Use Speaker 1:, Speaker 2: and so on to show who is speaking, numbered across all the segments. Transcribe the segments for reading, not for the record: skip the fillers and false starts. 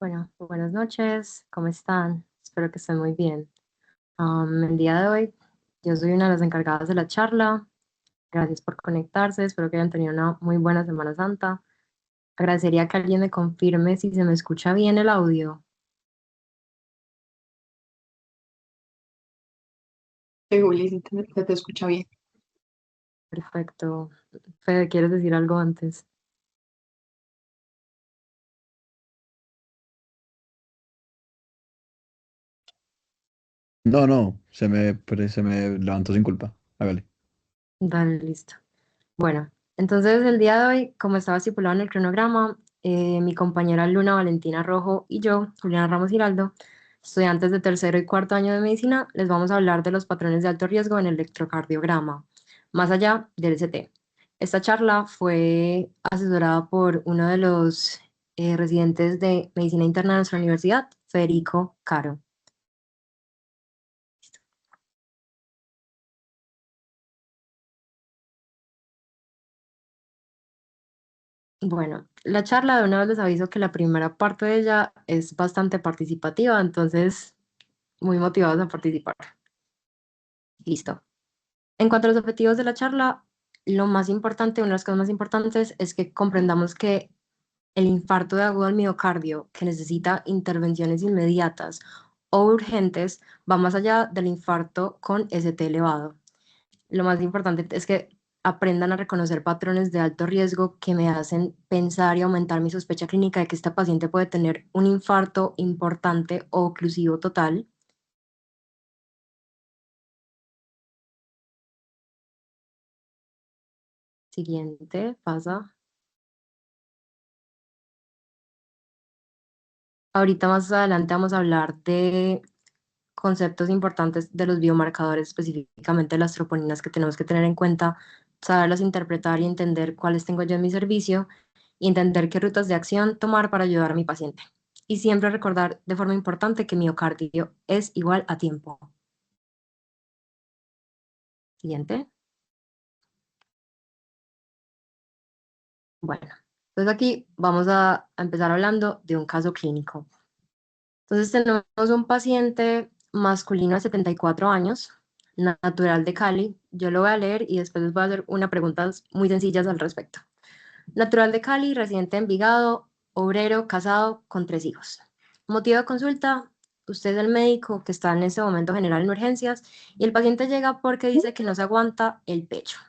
Speaker 1: Bueno, buenas noches, ¿cómo están? Espero que estén muy bien. El día de hoy, yo soy una de las encargadas de la charla. Gracias por conectarse, espero que hayan tenido una muy buena Semana Santa. Agradecería que alguien me confirme si se me escucha bien el audio.
Speaker 2: Juli, si te escucha bien.
Speaker 1: Perfecto. Fede, ¿quieres decir algo antes?
Speaker 3: No, no, se me levantó sin culpa. Hágale.
Speaker 1: Dale, listo. Bueno, entonces el día de hoy, como estaba estipulado en el cronograma, mi compañera Luna Valentina Rojo y yo, Juliana Ramos Giraldo, estudiantes de tercero y cuarto año de medicina, les vamos a hablar de los patrones de alto riesgo en el electrocardiograma, más allá del ST. Esta charla fue asesorada por uno de los residentes de medicina interna de nuestra universidad, Federico Caro. Bueno, la charla de una vez les aviso que la primera parte de ella es bastante participativa, entonces muy motivados a participar. Listo. En cuanto a los objetivos de la charla, lo más importante, una de las cosas más importantes es que comprendamos que el infarto de agudo al miocardio, que necesita intervenciones inmediatas o urgentes, va más allá del infarto con ST elevado. Lo más importante es que aprendan a reconocer patrones de alto riesgo que me hacen pensar y aumentar mi sospecha clínica de que esta paciente puede tener un infarto importante o oclusivo total. Siguiente, pasa. Ahorita más adelante vamos a hablar de conceptos importantes de los biomarcadores, específicamente las troponinas que tenemos que tener en cuenta, saberlas interpretar y entender cuáles tengo yo en mi servicio y entender qué rutas de acción tomar para ayudar a mi paciente. Y siempre recordar de forma importante que miocardio es igual a tiempo. Siguiente. Bueno, entonces aquí vamos a empezar hablando de un caso clínico. Entonces tenemos un paciente masculino de 74 años, natural de Cali. Yo lo voy a leer y después les voy a hacer unas preguntas muy sencillas al respecto. Natural de Cali, residente en Envigado, obrero, casado, con 3 hijos. Motivo de consulta, usted es el médico que está en este momento general en urgencias y el paciente llega porque dice que no se aguanta el pecho.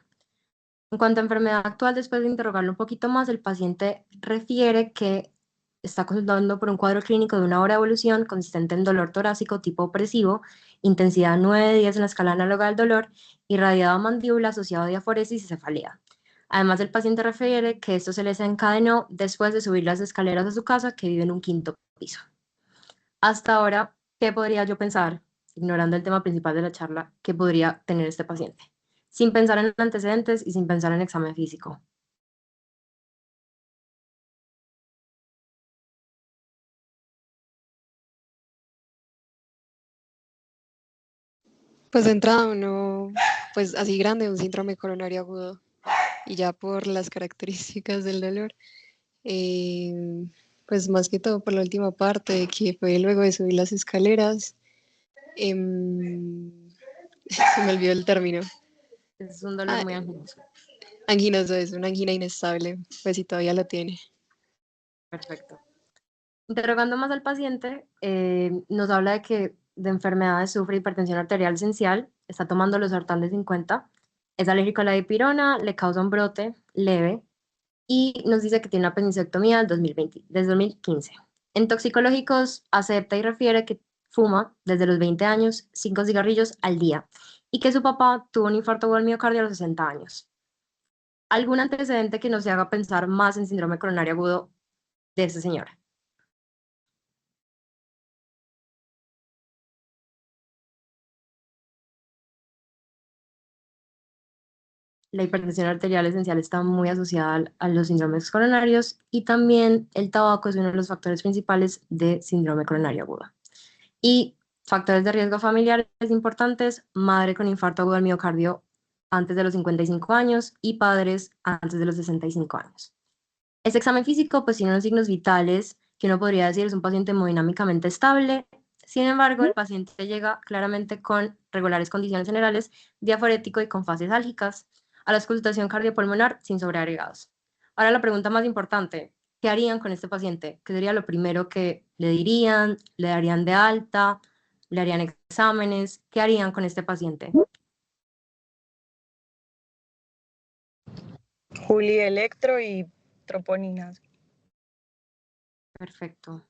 Speaker 1: En cuanto a enfermedad actual, después de interrogarlo un poquito más, el paciente refiere que está consultando por un cuadro clínico de una hora de evolución consistente en dolor torácico tipo opresivo, intensidad 9 de 10 en la escala análoga del dolor, irradiada mandíbula asociado a diaforesis y cefalea. Además, el paciente refiere que esto se les encadenó después de subir las escaleras de su casa, que vive en un quinto piso. Hasta ahora, ¿qué podría yo pensar, ignorando el tema principal de la charla, que podría tener este paciente? Sin pensar en antecedentes y sin pensar en examen físico.
Speaker 4: Pues de entrada uno, pues así grande, un síndrome coronario agudo. Y ya por las características del dolor, eh, pues más que todo por la última parte, que fue luego de subir las escaleras, se me olvidó el término.
Speaker 1: Es un dolor
Speaker 4: Ah,
Speaker 1: muy anginoso.
Speaker 4: anginoso, es una angina inestable, pues si todavía lo tiene.
Speaker 1: Perfecto. Interrogando más al paciente, nos habla de que de enfermedades sufre hipertensión arterial esencial, está tomando los Sartán de 50, es alérgico a la dipirona, le causa un brote leve y nos dice que tiene una apendicectomía del 2020, desde 2015. En toxicológicos acepta y refiere que fuma desde los 20 años 5 cigarrillos al día y que su papá tuvo un infarto por miocardio a los 60 años. ¿Algún antecedente que nos haga pensar más en síndrome coronario agudo de esta señora? La hipertensión arterial esencial está muy asociada a los síndromes coronarios y también el tabaco es uno de los factores principales de síndrome coronario agudo. Y factores de riesgo familiares importantes, madre con infarto agudo al miocardio antes de los 55 años y padres antes de los 65 años. Este examen físico pues tiene unos signos vitales que uno podría decir es un paciente hemodinámicamente estable. Sin embargo, el paciente llega claramente con regulares condiciones generales, diaforético y con fases álgicas, a la auscultación cardiopulmonar sin sobreagregados. Ahora la pregunta más importante, ¿qué harían con este paciente? ¿Qué sería lo primero que le dirían? ¿Le darían de alta? ¿Le harían exámenes? ¿Qué harían con este paciente?
Speaker 5: Juli, electro y troponinas.
Speaker 1: Perfecto.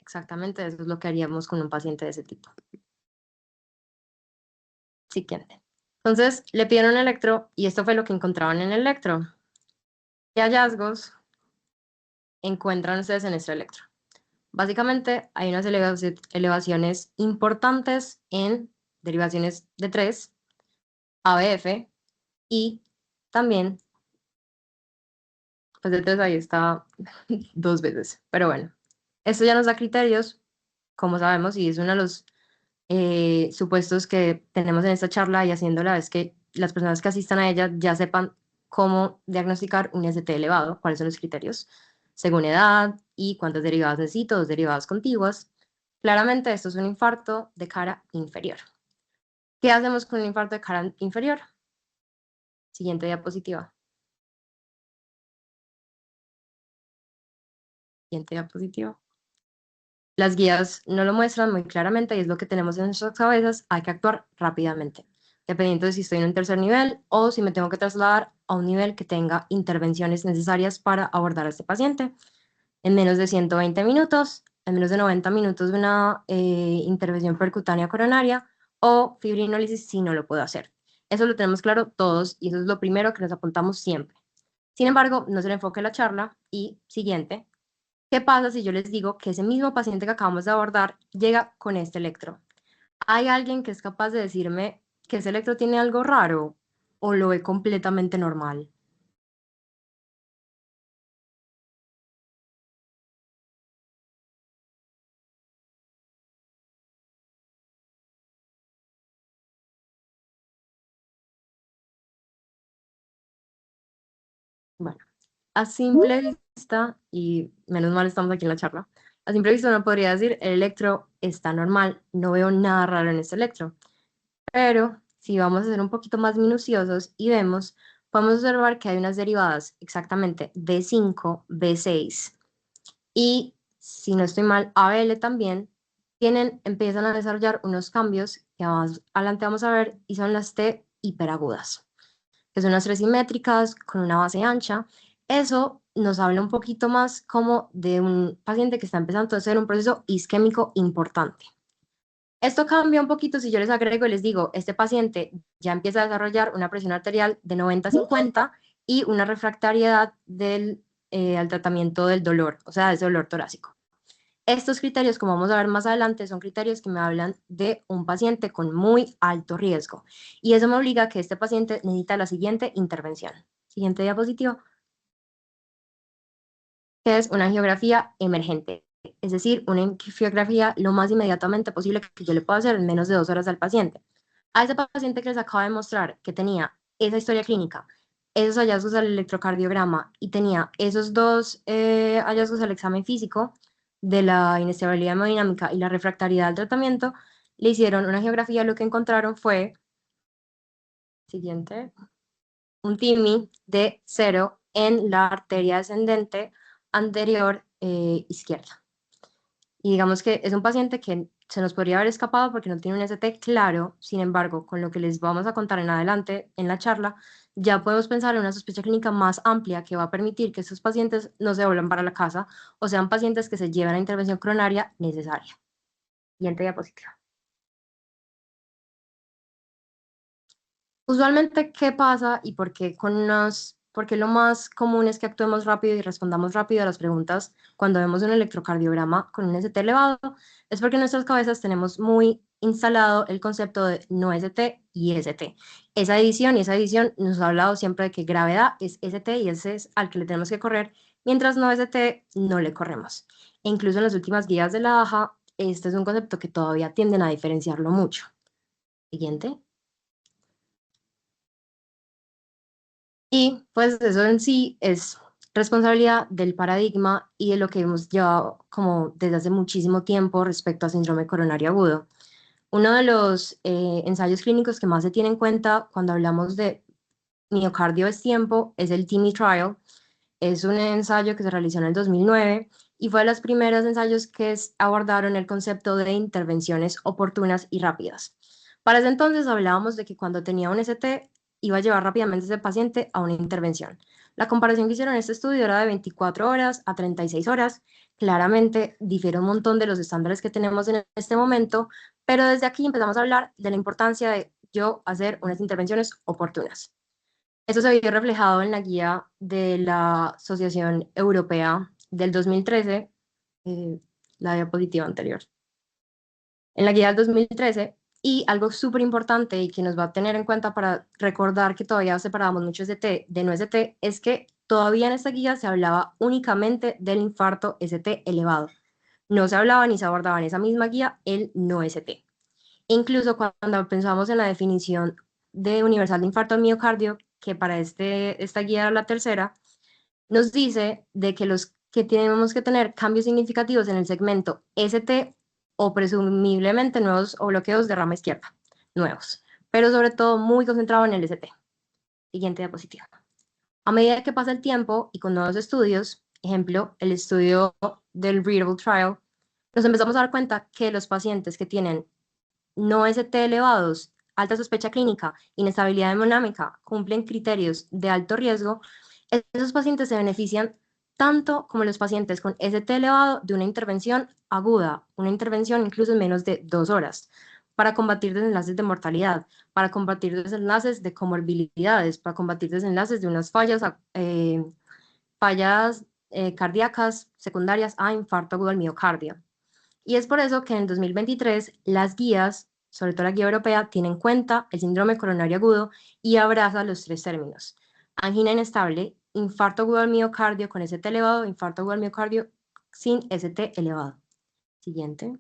Speaker 1: Exactamente, eso es lo que haríamos con un paciente de ese tipo. Siguiente. Entonces, le pidieron un electro y esto fue lo que encontraban en el electro. ¿Qué hallazgos encuentran ustedes en este electro? Básicamente, hay unas elevaciones importantes en derivaciones de 3, ABF, y también, pues de 3 ahí está 2 veces. Pero bueno, esto ya nos da criterios, como sabemos, y es uno de los supuestos que tenemos en esta charla y haciéndola es que las personas que asistan a ella ya sepan cómo diagnosticar un ST elevado, cuáles son los criterios, según edad y cuántas derivadas necesito, 2 derivadas contiguas. Claramente esto es un infarto de cara inferior. ¿Qué hacemos con un infarto de cara inferior? Siguiente diapositiva. Siguiente diapositiva. Las guías no lo muestran muy claramente y es lo que tenemos en nuestras cabezas, hay que actuar rápidamente, dependiendo de si estoy en un tercer nivel o si me tengo que trasladar a un nivel que tenga intervenciones necesarias para abordar a este paciente. En menos de 120 minutos, en menos de 90 minutos de una intervención percutánea coronaria o fibrinólisis si no lo puedo hacer. Eso lo tenemos claro todos y eso es lo primero que nos apuntamos siempre. Sin embargo, no es el enfoque de la charla y siguiente. ¿Qué pasa si yo les digo que ese mismo paciente que acabamos de abordar llega con este electro? ¿Hay alguien que es capaz de decirme que ese electro tiene algo raro o lo ve completamente normal? Bueno, a simple vista, y menos mal estamos aquí en la charla, a simple vista uno podría decir el electro está normal, no veo nada raro en este electro. Pero si vamos a ser un poquito más minuciosos y vemos, podemos observar que hay unas derivadas exactamente B5, B6 y, si no estoy mal, ABL también, empiezan a desarrollar unos cambios que más adelante vamos a ver y son las T hiperagudas, que son las 3 simétricas con una base ancha. Eso nos habla un poquito más como de un paciente que está empezando a hacer un proceso isquémico importante. Esto cambia un poquito si yo les agrego y les digo, este paciente ya empieza a desarrollar una presión arterial de 90-50 y una refractariedad al tratamiento del dolor, o sea, ese dolor torácico. Estos criterios, como vamos a ver más adelante, son criterios que me hablan de un paciente con muy alto riesgo. Y eso me obliga a que este paciente necesita la siguiente intervención. Siguiente diapositiva. Que es una angiografía emergente. Es decir, una angiografía lo más inmediatamente posible que yo le pueda hacer en menos de 2 horas al paciente. A ese paciente que les acabo de mostrar que tenía esa historia clínica, esos hallazgos al electrocardiograma y tenía esos 2 hallazgos al examen físico de la inestabilidad hemodinámica y la refractariedad al tratamiento, le hicieron una angiografía. Lo que encontraron fue, siguiente, un TIMI de 0 en la arteria descendente anterior izquierda. Y digamos que es un paciente que se nos podría haber escapado porque no tiene un ST claro. Sin embargo, con lo que les vamos a contar en adelante en la charla, ya podemos pensar en una sospecha clínica más amplia que va a permitir que estos pacientes no se vuelvan para la casa o sean pacientes que se lleven a intervención coronaria necesaria. Siguiente diapositiva. Usualmente, ¿qué pasa y por qué porque lo más común es que actuemos rápido y respondamos rápido a las preguntas cuando vemos un electrocardiograma con un ST elevado? Es porque en nuestras cabezas tenemos muy instalado el concepto de no ST y ST. Esa división nos ha hablado siempre de que gravedad es ST y ese es al que le tenemos que correr, mientras no ST no le corremos. E incluso en las últimas guías de la AJA, este es un concepto que todavía tienden a diferenciarlo mucho. Siguiente. Y pues eso en sí es responsabilidad del paradigma y de lo que hemos llevado como desde hace muchísimo tiempo respecto a síndrome coronario agudo. Uno de los ensayos clínicos que más se tiene en cuenta cuando hablamos de miocardio es tiempo es el TIMI Trial. Es un ensayo que se realizó en el 2009 y fue de los primeros ensayos que abordaron el concepto de intervenciones oportunas y rápidas. Para ese entonces hablábamos de que cuando tenía un ST iba a llevar rápidamente a ese paciente a una intervención. La comparación que hicieron en este estudio era de 24 horas a 36 horas. Claramente difiere un montón de los estándares que tenemos en este momento, pero desde aquí empezamos a hablar de la importancia de yo hacer unas intervenciones oportunas. Eso se vio reflejado en la guía de la Asociación Europea del 2013, la diapositiva anterior. En la guía del 2013, y algo súper importante y que nos va a tener en cuenta para recordar que todavía separábamos mucho ST de no ST, es que todavía en esta guía se hablaba únicamente del infarto ST elevado. No se hablaba ni se abordaba en esa misma guía el no ST. Incluso cuando pensamos en la definición de universal de infarto al miocardio, que para esta guía era la tercera, nos dice de que los que tenemos que tener cambios significativos en el segmento ST o presumiblemente nuevos o bloqueos de rama izquierda, nuevos, pero sobre todo muy concentrado en el ST. Siguiente diapositiva. A medida que pasa el tiempo y con nuevos estudios, ejemplo, el estudio del Readable Trial, nos empezamos a dar cuenta que los pacientes que tienen no ST elevados, alta sospecha clínica, inestabilidad hemodinámica, cumplen criterios de alto riesgo, esos pacientes se benefician tanto como los pacientes con ST elevado de una intervención aguda, una intervención incluso en menos de 2 horas, para combatir desenlaces de mortalidad, para combatir desenlaces de comorbilidades, para combatir desenlaces de unas fallas cardíacas secundarias a infarto agudo al miocardio. Y es por eso que en el 2023 las guías, sobre todo la guía europea, tienen en cuenta el síndrome coronario agudo y abraza los 3 términos: angina inestable, infarto agudo al miocardio con ST elevado, infarto agudo al miocardio sin ST elevado. Siguiente.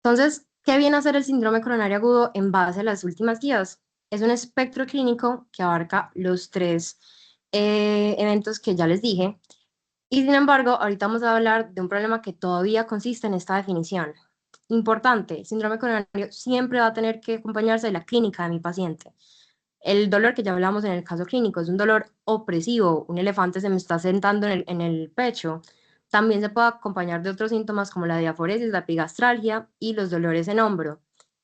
Speaker 1: Entonces, ¿qué viene a hacer el síndrome coronario agudo en base a las últimas guías? Es un espectro clínico que abarca los 3 eventos que ya les dije. Y sin embargo, ahorita vamos a hablar de un problema que todavía consiste en esta definición. Importante, el síndrome coronario siempre va a tener que acompañarse de la clínica de mi paciente. El dolor que ya hablamos en el caso clínico es un dolor opresivo, un elefante se me está sentando en el pecho. También se puede acompañar de otros síntomas como la diaforesis, la epigastralgia y los dolores en hombro.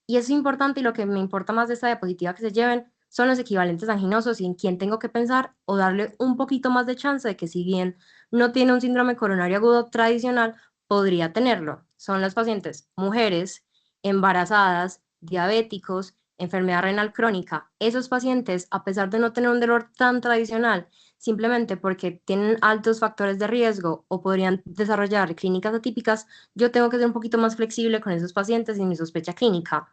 Speaker 1: Y eso es importante, y lo que me importa más de esta diapositiva que se lleven son los equivalentes anginosos y en quién tengo que pensar o darle un poquito más de chance de que, si bien no tiene un síndrome coronario agudo tradicional, podría tenerlo. Son las pacientes mujeres, embarazadas, diabéticos, enfermedad renal crónica. Esos pacientes, a pesar de no tener un dolor tan tradicional, simplemente porque tienen altos factores de riesgo o podrían desarrollar clínicas atípicas, yo tengo que ser un poquito más flexible con esos pacientes y mi sospecha clínica.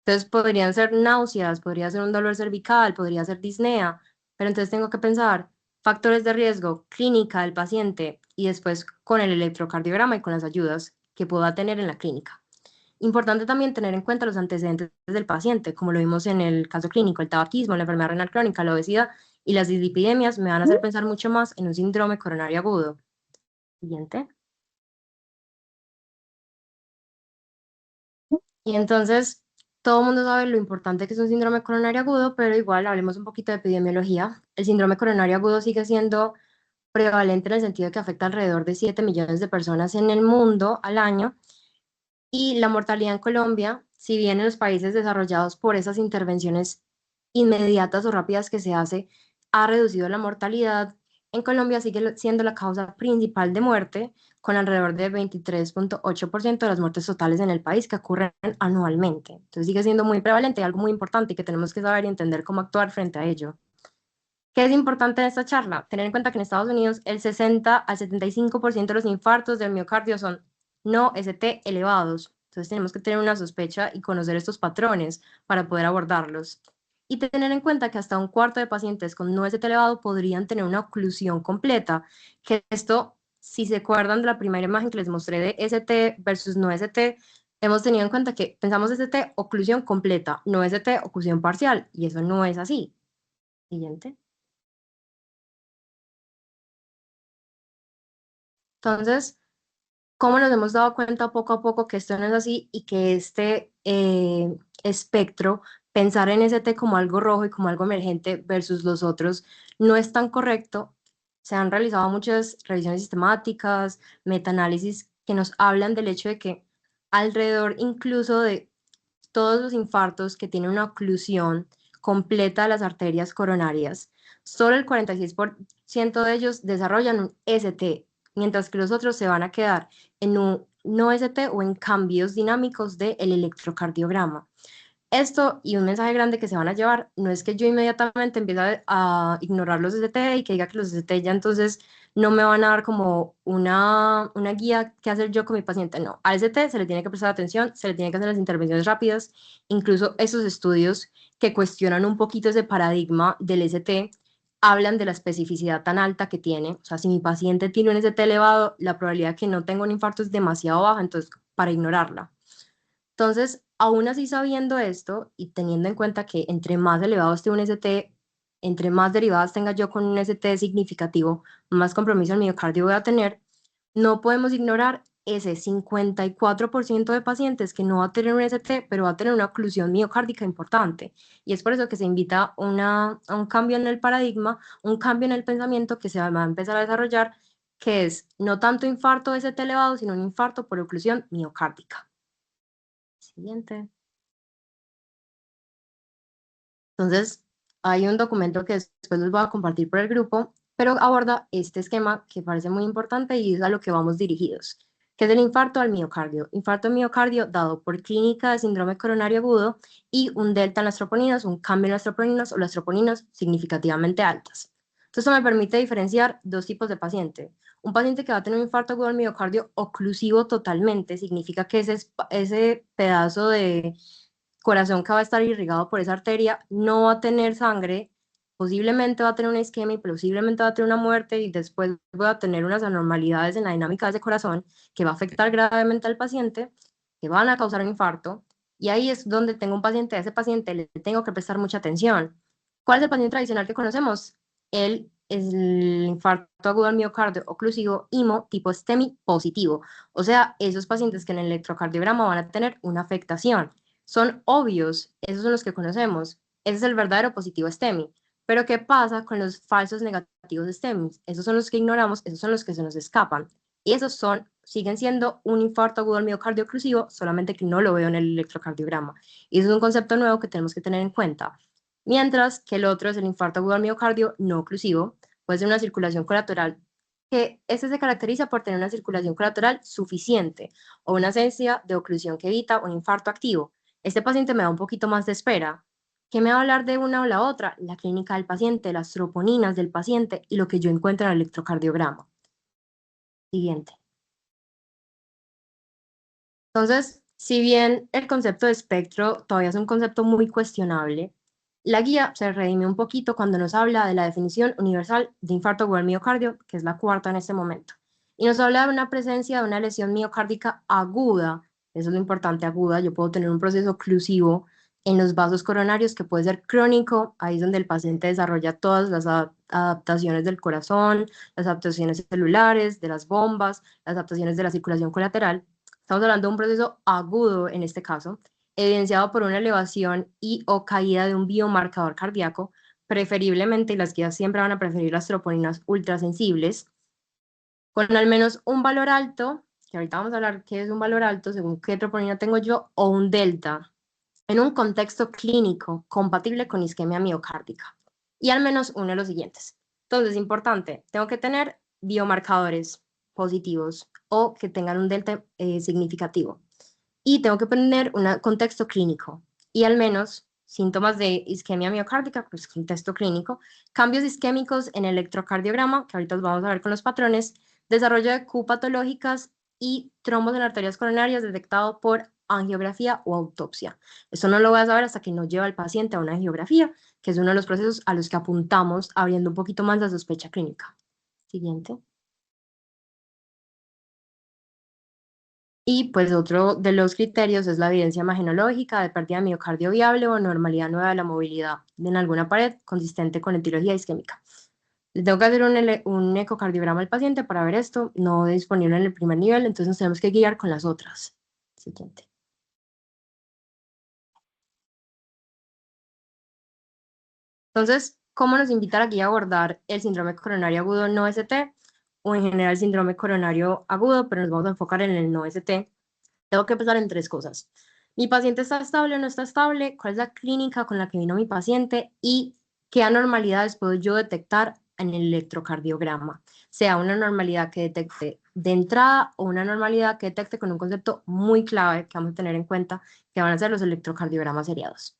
Speaker 1: Entonces podrían ser náuseas, podría ser un dolor cervical, podría ser disnea, pero entonces tengo que pensar factores de riesgo, clínica del paciente y después con el electrocardiograma y con las ayudas que pueda tener en la clínica. Importante también tener en cuenta los antecedentes del paciente, como lo vimos en el caso clínico: el tabaquismo, la enfermedad renal crónica, la obesidad y las dislipidemias me van a hacer pensar mucho más en un síndrome coronario agudo. Siguiente. Y entonces, todo el mundo sabe lo importante que es un síndrome coronario agudo, pero igual hablemos un poquito de epidemiología. El síndrome coronario agudo sigue siendo prevalente en el sentido de que afecta alrededor de 7 millones de personas en el mundo al año. Y la mortalidad en Colombia, si bien en los países desarrollados por esas intervenciones inmediatas o rápidas que se hace, ha reducido la mortalidad, en Colombia sigue siendo la causa principal de muerte, con alrededor de 23.8% de las muertes totales en el país que ocurren anualmente. Entonces sigue siendo muy prevalente y algo muy importante que tenemos que saber y entender cómo actuar frente a ello. ¿Qué es importante en esta charla? Tener en cuenta que en Estados Unidos el 60 al 75% de los infartos del miocardio son no ST elevados. Entonces tenemos que tener una sospecha y conocer estos patrones para poder abordarlos. Y tener en cuenta que hasta un cuarto de pacientes con no ST elevado podrían tener una oclusión completa, que esto, si se acuerdan de la primera imagen que les mostré de ST versus no ST, hemos tenido en cuenta que pensamos ST oclusión completa, no ST oclusión parcial, y eso no es así. Siguiente. Entonces, ¿cómo nos hemos dado cuenta poco a poco que esto no es así y que este espectro, pensar en ST como algo rojo y como algo emergente versus los otros, no es tan correcto? Se han realizado muchas revisiones sistemáticas, metaanálisis que nos hablan del hecho de que alrededor incluso de todos los infartos que tienen una oclusión completa de las arterias coronarias, solo el 46% de ellos desarrollan un ST, mientras que los otros se van a quedar en un no ST o en cambios dinámicos del electrocardiograma. Esto y un mensaje grande que se van a llevar, no es que yo inmediatamente empiece a ignorar los ST y que diga que los ST ya entonces no me van a dar como una guía que hacer yo con mi paciente, no. Al ST se le tiene que prestar atención, se le tiene que hacer las intervenciones rápidas, incluso esos estudios que cuestionan un poquito ese paradigma del ST, hablan de la especificidad tan alta que tiene, o sea, si mi paciente tiene un ST elevado, la probabilidad de que no tenga un infarto es demasiado baja, entonces para ignorarla. Entonces, aún así sabiendo esto y teniendo en cuenta que entre más elevado esté un ST, entre más derivadas tenga yo con un ST significativo, más compromiso el miocardio voy a tener, no podemos ignorar ese 54% de pacientes que no va a tener un ST, pero va a tener una oclusión miocárdica importante. Y es por eso que se invita a un cambio en el paradigma, un cambio en el pensamiento que se va a empezar a desarrollar, que es no tanto infarto ST elevado, sino un infarto por oclusión miocárdica. Siguiente. Entonces, hay un documento que después les voy a compartir por el grupo, pero aborda este esquema que parece muy importante y es a lo que vamos dirigidos, que es el infarto al miocardio. Infarto al miocardio dado por clínica de síndrome coronario agudo y un delta en las troponinas, un cambio en las troponinas o las troponinas significativamente altas. Entonces, esto me permite diferenciar dos tipos de paciente. Un paciente que va a tener un infarto agudo al miocardio oclusivo totalmente, significa que ese pedazo de corazón que va a estar irrigado por esa arteria no va a tener sangre, posiblemente va a tener una isquemia y posiblemente va a tener una muerte y después va a tener unas anormalidades en la dinámica de ese corazón que va a afectar gravemente al paciente, que van a causar un infarto. Y ahí es donde tengo un paciente, a ese paciente le tengo que prestar mucha atención. ¿Cuál es el paciente tradicional que conocemos? Él es el infarto agudo al miocardio oclusivo IMO tipo STEMI positivo. O sea, esos pacientes que en el electrocardiograma van a tener una afectación. Son obvios, esos son los que conocemos. Ese es el verdadero positivo STEMI. Pero ¿qué pasa con los falsos negativos STEMI? Esos son los que ignoramos, esos son los que se nos escapan. Y esos siguen siendo un infarto agudo al miocardio oclusivo, solamente que no lo veo en el electrocardiograma. Y eso es un concepto nuevo que tenemos que tener en cuenta. Mientras que el otro es el infarto agudo al miocardio no oclusivo, puede ser una circulación colateral que este se caracteriza por tener una circulación colateral suficiente o una ausencia de oclusión que evita un infarto activo. Este paciente me da un poquito más de espera. ¿Qué me va a hablar de una o la otra? La clínica del paciente, las troponinas del paciente y lo que yo encuentro en el electrocardiograma. Siguiente. Entonces, si bien el concepto de espectro todavía es un concepto muy cuestionable, la guía se redime un poquito cuando nos habla de la definición universal de infarto agudo al miocardio, que es la cuarta en este momento. Y nos habla de una presencia de una lesión miocárdica aguda, eso es lo importante, aguda. Yo puedo tener un proceso oclusivo en los vasos coronarios que puede ser crónico, ahí es donde el paciente desarrolla todas las adaptaciones del corazón, las adaptaciones celulares, de las bombas, las adaptaciones de la circulación colateral. Estamos hablando de un proceso agudo en este caso, evidenciado por una elevación y o caída de un biomarcador cardíaco, preferiblemente, y las guías siempre van a preferir las troponinas ultrasensibles, con al menos un valor alto, que ahorita vamos a hablar qué es un valor alto, según qué troponina tengo yo, o un delta, en un contexto clínico compatible con isquemia miocárdica. Y al menos uno de los siguientes. Entonces, importante, tengo que tener biomarcadores positivos o que tengan un delta significativo. Y tengo que tener un contexto clínico y al menos síntomas de isquemia miocárdica, pues contexto clínico, cambios isquémicos en el electrocardiograma, que ahorita los vamos a ver con los patrones, desarrollo de Q patológicas y trombos en arterias coronarias detectado por angiografía o autopsia. Esto no lo voy a saber hasta que no lleva al paciente a una angiografía, que es uno de los procesos a los que apuntamos abriendo un poquito más la sospecha clínica. Siguiente. Y pues otro de los criterios es la evidencia imagenológica de pérdida de miocardio viable o normalidad nueva de la movilidad en alguna pared consistente con etiología isquémica. Le tengo que hacer un ecocardiograma al paciente para ver esto, no disponible en el primer nivel, entonces nos tenemos que guiar con las otras. Siguiente. Entonces, ¿cómo nos invitan aquí a abordar el síndrome coronario agudo no ST o en general síndrome coronario agudo, pero nos vamos a enfocar en el no ST? Tengo que pensar en tres cosas. ¿Mi paciente está estable o no está estable? ¿Cuál es la clínica con la que vino mi paciente? ¿Y qué anormalidades puedo yo detectar en el electrocardiograma? Sea una anormalidad que detecte de entrada o una anormalidad que detecte con un concepto muy clave que vamos a tener en cuenta, que van a ser los electrocardiogramas seriados.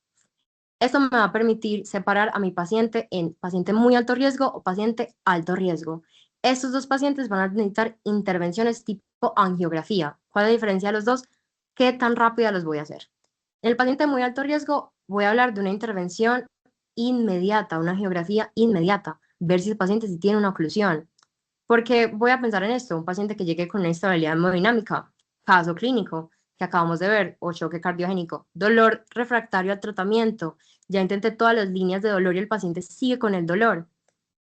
Speaker 1: Esto me va a permitir separar a mi paciente en paciente muy alto riesgo o paciente alto riesgo. Estos dos pacientes van a necesitar intervenciones tipo angiografía. ¿Cuál es la diferencia de los dos? ¿Qué tan rápida los voy a hacer? En el paciente de muy alto riesgo voy a hablar de una intervención inmediata, una angiografía inmediata, ver si el paciente sí tiene una oclusión. Porque voy a pensar en esto, un paciente que llegue con una estabilidad hemodinámica, caso clínico, que acabamos de ver, o choque cardiogénico, dolor refractario al tratamiento, ya intenté todas las líneas de dolor y el paciente sigue con el dolor.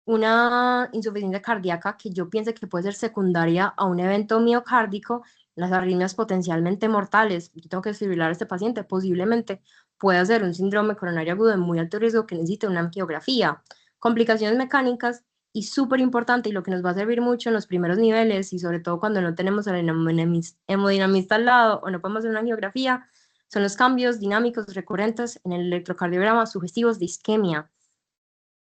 Speaker 1: Una insuficiencia cardíaca que yo piense que puede ser secundaria a un evento miocárdico, las arritmias potencialmente mortales, yo tengo que desfibrilar a este paciente, posiblemente pueda ser un síndrome coronario agudo de muy alto riesgo que necesite una angiografía. Complicaciones mecánicas y súper importante y lo que nos va a servir mucho en los primeros niveles y sobre todo cuando no tenemos al hemodinamista al lado o no podemos hacer una angiografía, son los cambios dinámicos recurrentes en el electrocardiograma sugestivos de isquemia.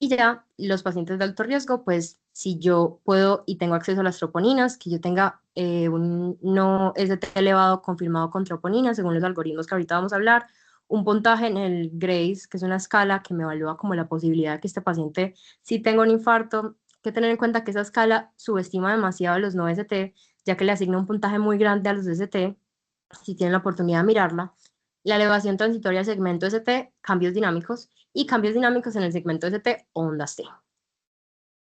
Speaker 1: Y ya los pacientes de alto riesgo, pues si yo puedo y tengo acceso a las troponinas, que yo tenga un no ST elevado confirmado con troponinas, según los algoritmos que ahorita vamos a hablar, un puntaje en el GRACE, que es una escala que me evalúa como la posibilidad de que este paciente sí tenga un infarto. Hay que tener en cuenta que esa escala subestima demasiado los no ST, ya que le asigna un puntaje muy grande a los ST, si tienen la oportunidad de mirarla. La elevación transitoria del segmento ST, cambios dinámicos, y cambios dinámicos en el segmento ST, ondas T.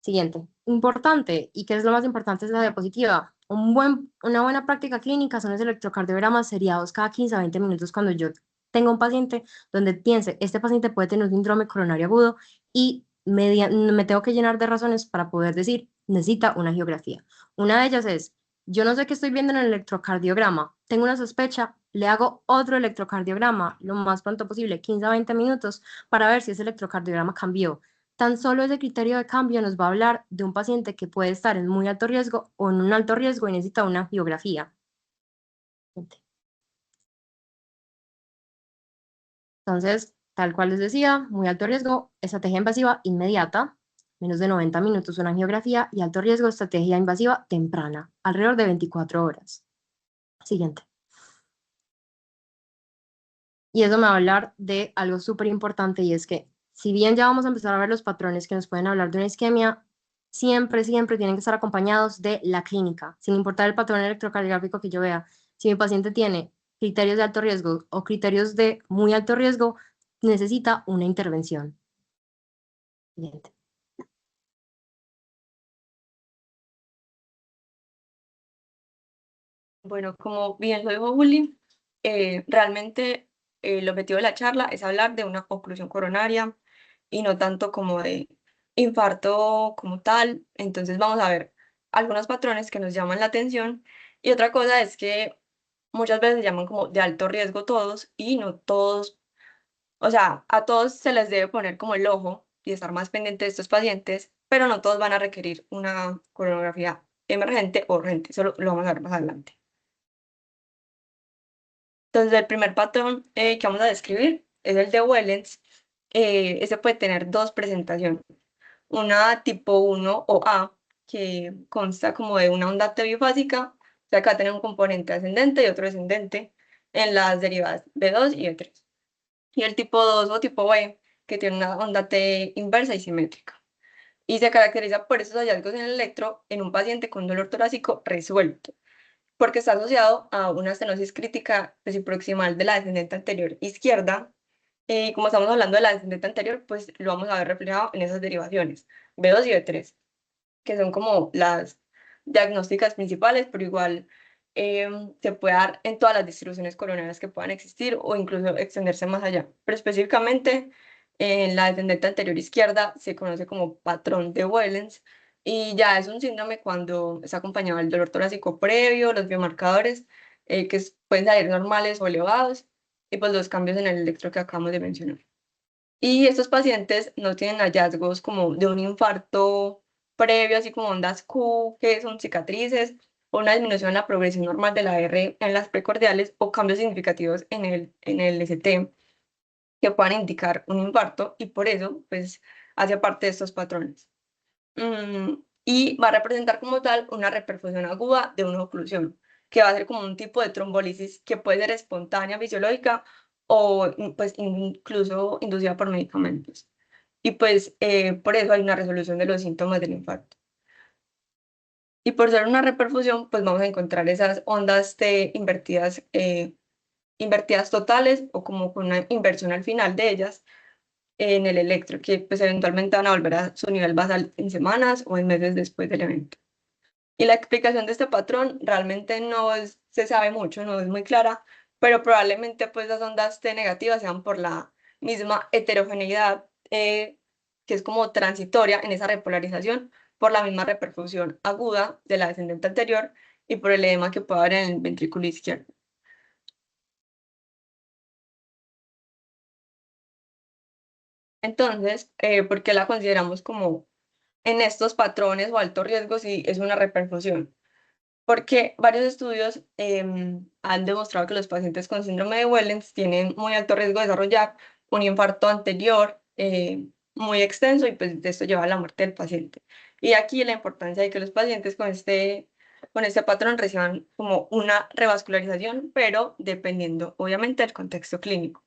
Speaker 1: Siguiente. Importante, y que es lo más importante, es la diapositiva. Una buena práctica clínica son los electrocardiogramas seriados cada 15 a 20 minutos cuando yo tengo un paciente donde piense, este paciente puede tener un síndrome coronario agudo y me tengo que llenar de razones para poder decir, necesita una geografía. Una de ellas es, yo no sé qué estoy viendo en el electrocardiograma, tengo una sospecha, le hago otro electrocardiograma lo más pronto posible, 15 a 20 minutos, para ver si ese electrocardiograma cambió. Tan solo ese criterio de cambio nos va a hablar de un paciente que puede estar en muy alto riesgo o en un alto riesgo y necesita una angiografía. Entonces, tal cual les decía, muy alto riesgo, estrategia invasiva inmediata, menos de 90 minutos una angiografía, y alto riesgo, estrategia invasiva temprana, alrededor de 24 horas. Siguiente. Y eso me va a hablar de algo súper importante, y es que si bien ya vamos a empezar a ver los patrones que nos pueden hablar de una isquemia, siempre, siempre tienen que estar acompañados de la clínica, sin importar el patrón electrocardiográfico que yo vea. Si mi paciente tiene criterios de alto riesgo o criterios de muy alto riesgo, necesita una intervención. Siguiente.
Speaker 2: Bueno, como bien lo dijo Juli, realmente el objetivo de la charla es hablar de una oclusión coronaria y no tanto como de infarto como tal. Entonces vamos a ver algunos patrones que nos llaman la atención y otra cosa es que muchas veces se llaman como de alto riesgo todos y no todos, o sea, a todos se les debe poner como el ojo y estar más pendiente de estos pacientes, pero no todos van a requerir una coronografía emergente o urgente. Eso lo vamos a ver más adelante. Entonces, el primer patrón que vamos a describir es el de Wellens. Este puede tener dos presentaciones. Una tipo 1 o A, que consta como de una onda T bifásica, o sea, acá tiene un componente ascendente y otro descendente en las derivadas B2 y B3. Y el tipo 2 o tipo B, que tiene una onda T inversa y simétrica. Y se caracteriza por esos hallazgos en el electro en un paciente con dolor torácico resuelto porque está asociado a una estenosis crítica reciproximal de la descendente anterior izquierda. Y como estamos hablando de la descendente anterior, pues lo vamos a ver reflejado en esas derivaciones, B2 y B3, que son como las diagnósticas principales, pero igual se puede dar en todas las distribuciones coronarias que puedan existir o incluso extenderse más allá. Pero específicamente en la descendente anterior izquierda se conoce como patrón de Wellens y ya es un síndrome cuando está acompañado del dolor torácico previo, los biomarcadores pueden salir normales o elevados y pues los cambios en el electro que acabamos de mencionar. Y estos pacientes no tienen hallazgos como de un infarto previo, así como ondas Q, que son cicatrices, o una disminución en la progresión normal de la R en las precordiales, o cambios significativos en el ST que puedan indicar un infarto, y por eso, pues, hace parte de estos patrones. Y va a representar como tal una reperfusión aguda de una oclusión, que va a ser como un tipo de trombolisis que puede ser espontánea, fisiológica, o pues incluso inducida por medicamentos. Y pues por eso hay una resolución de los síntomas del infarto. Y por ser una reperfusión, pues vamos a encontrar esas ondas T invertidas totales o como con una inversión al final de ellas en el electro, que pues eventualmente van a volver a su nivel basal en semanas o en meses después del evento. Y la explicación de este patrón realmente se sabe mucho, no es muy clara, pero probablemente pues las ondas T negativas sean por la misma heterogeneidad que es como transitoria en esa repolarización, por la misma repercusión aguda de la descendente anterior y por el edema que puede haber en el ventrículo izquierdo. Entonces, ¿por qué la consideramos como en estos patrones o alto riesgo si es una repercusión? Porque varios estudios han demostrado que los pacientes con síndrome de Wellens tienen muy alto riesgo de desarrollar un infarto anterior muy extenso y pues esto lleva a la muerte del paciente. Y aquí la importancia de que los pacientes con este patrón reciban como una revascularización, pero dependiendo obviamente del contexto clínico.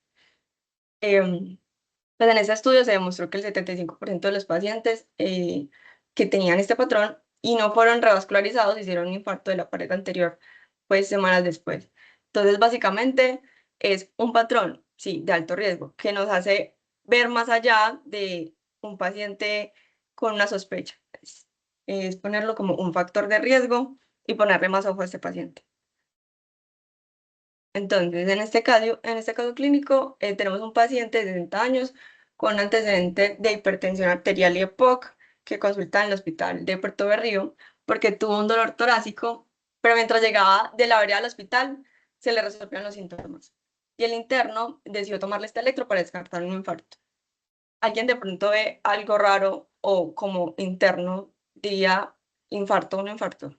Speaker 2: Pues en ese estudio se demostró que el 75% de los pacientes que tenían este patrón y no fueron revascularizados hicieron un infarto de la pared anterior, pues semanas después. Entonces, básicamente es un patrón, sí, de alto riesgo, que nos hace ver más allá de un paciente con una sospecha. Es ponerlo como un factor de riesgo y ponerle más ojo a este paciente. Entonces, en este caso clínico, tenemos un paciente de 60 años con antecedente de hipertensión arterial y EPOC que consulta en el hospital de Puerto Berrío porque tuvo un dolor torácico, pero mientras llegaba de la vereda al hospital se le resolvieron los síntomas. Y el interno decidió tomarle este electro para descartar un infarto. ¿Alguien de pronto ve algo raro o como interno diría infarto o no infarto?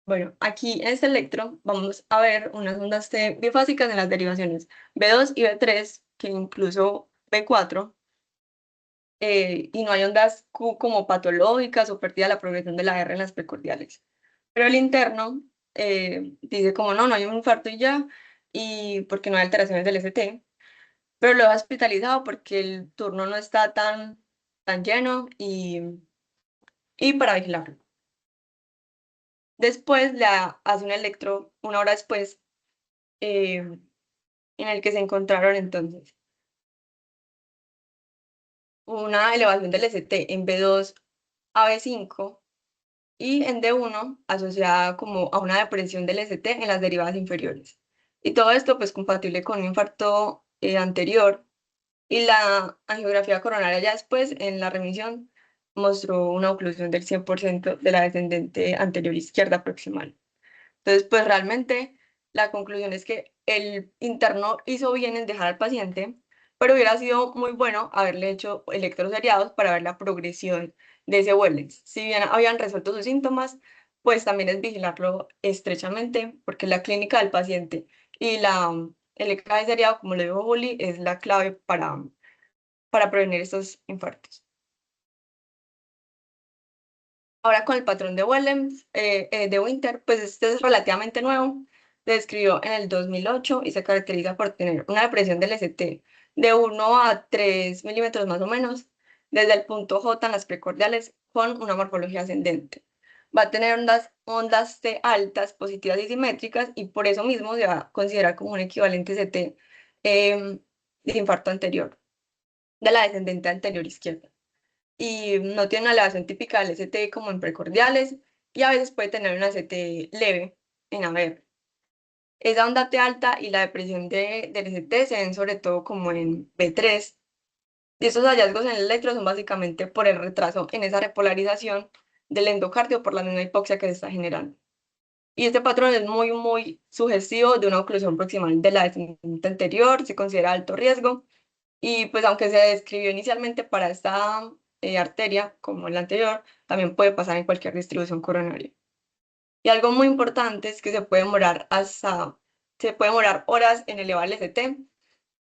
Speaker 2: Bueno, aquí en este electro vamos a ver unas ondas T bifásicas en las derivaciones B2 y B3, que incluso B4, y no hay ondas Q como patológicas o pérdida de la progresión de la R en las precordiales. Pero el interno dice como no hay un infarto y ya, y porque no hay alteraciones del ST, pero lo ha hospitalizado porque el turno no está tan lleno y para vigilarlo. Después le hace un electro una hora después eh, en el que se encontraron entonces una elevación del ST en B2 a B5 y en D1 asociada como a una depresión del ST en las derivadas inferiores. Y todo esto pues compatible con un infarto anterior y la angiografía coronaria ya después en la remisión mostró una oclusión del 100% de la descendente anterior izquierda proximal. Entonces, pues realmente la conclusión es que el interno hizo bien en dejar al paciente, pero hubiera sido muy bueno haberle hecho electroseriados para ver la progresión de ese Wellens. Si bien habían resuelto sus síntomas, pues también es vigilarlo estrechamente, porque la clínica del paciente y el EKG seriado, como le dijo Juli, es la clave para prevenir estos infartos. Ahora con el patrón de Wellens, de Winter, pues este es relativamente nuevo. Se describió en el 2008 y se caracteriza por tener una depresión del ST de 1 a 3 milímetros más o menos, desde el punto J en las precordiales con una morfología ascendente. Va a tener ondas T altas, positivas y simétricas, y por eso mismo se va a considerar como un equivalente ST de infarto anterior. de la descendente anterior izquierda. Y no tiene una elevación típica del ST como en precordiales, y a veces puede tener una ST leve en AVR. Esa onda T alta y la depresión del ST se ven sobre todo como en B3, y estos hallazgos en el electro son básicamente por el retraso en esa repolarización del endocardio por la misma hipoxia que se está generando. Y este patrón es muy sugestivo de una oclusión proximal de la descendente anterior, se considera alto riesgo, y pues aunque se describió inicialmente para esta arteria, como la anterior, también puede pasar en cualquier distribución coronaria. Y algo muy importante es que se puede demorar horas en elevar el ST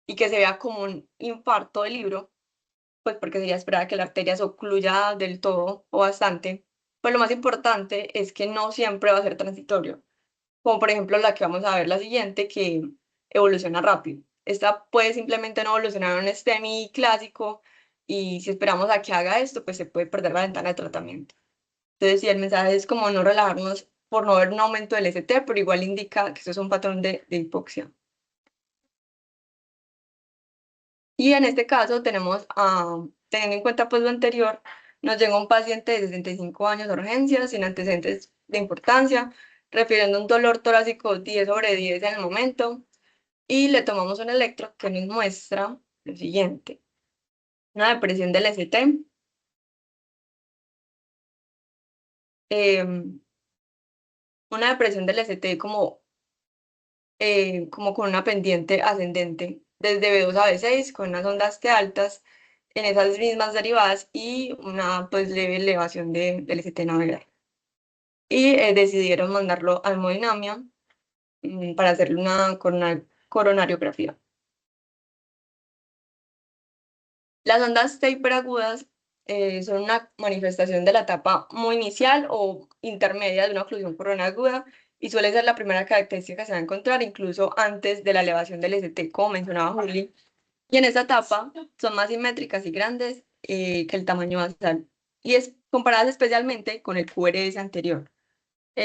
Speaker 2: y que se vea como un infarto del libro, pues porque sería esperar que la arteria se ocluya del todo o bastante. Pues lo más importante es que no siempre va a ser transitorio, como por ejemplo la que vamos a ver la siguiente, que evoluciona rápido. Esta puede simplemente no evolucionar a un STEMI clásico, y si esperamos a que haga esto, pues se puede perder la ventana de tratamiento. Entonces, sí, el mensaje es como no relajarnos por no ver un aumento del ST, pero igual indica que eso es un patrón de hipoxia. Y en este caso tenemos, teniendo en cuenta pues lo anterior, nos llega un paciente de 65 años de urgencias sin antecedentes de importancia, refiriendo un dolor torácico 10/10 en el momento, y le tomamos un electro que nos muestra lo siguiente: una depresión del ST, una depresión del ST como con una pendiente ascendente desde B2 a B6, con unas ondas T altas en esas mismas derivadas y una pues leve elevación del ST navegador. Y decidieron mandarlo a hemodinamia para hacerle una coronariografía. Las ondas T hiperagudas son una manifestación de la etapa muy inicial o intermedia de una oclusión coronaria aguda, y suele ser la primera característica que se va a encontrar incluso antes de la elevación del ST, como mencionaba Juli. Y en esta etapa son más simétricas y grandes que el tamaño basal, y es comparadas especialmente con el QRS anterior.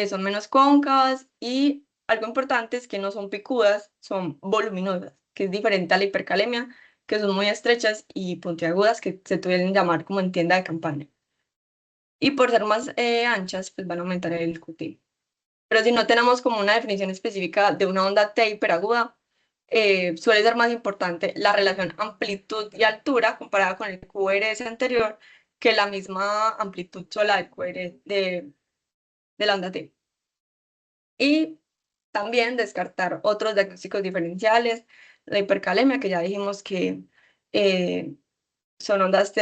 Speaker 2: Son menos cóncavas, y algo importante es que no son picudas, son voluminosas, que es diferente a la hipercalemia, que son muy estrechas y puntiagudas, que se suelen llamar como en tienda de campaña. Y por ser más anchas, pues van a aumentar el QT. Pero si no tenemos como una definición específica de una onda T hiperaguda, suele ser más importante la relación amplitud y altura comparada con el QRS anterior que la misma amplitud sola del QRS de la onda T. Y también descartar otros diagnósticos diferenciales, la hipercalemia, que ya dijimos que eh, son ondas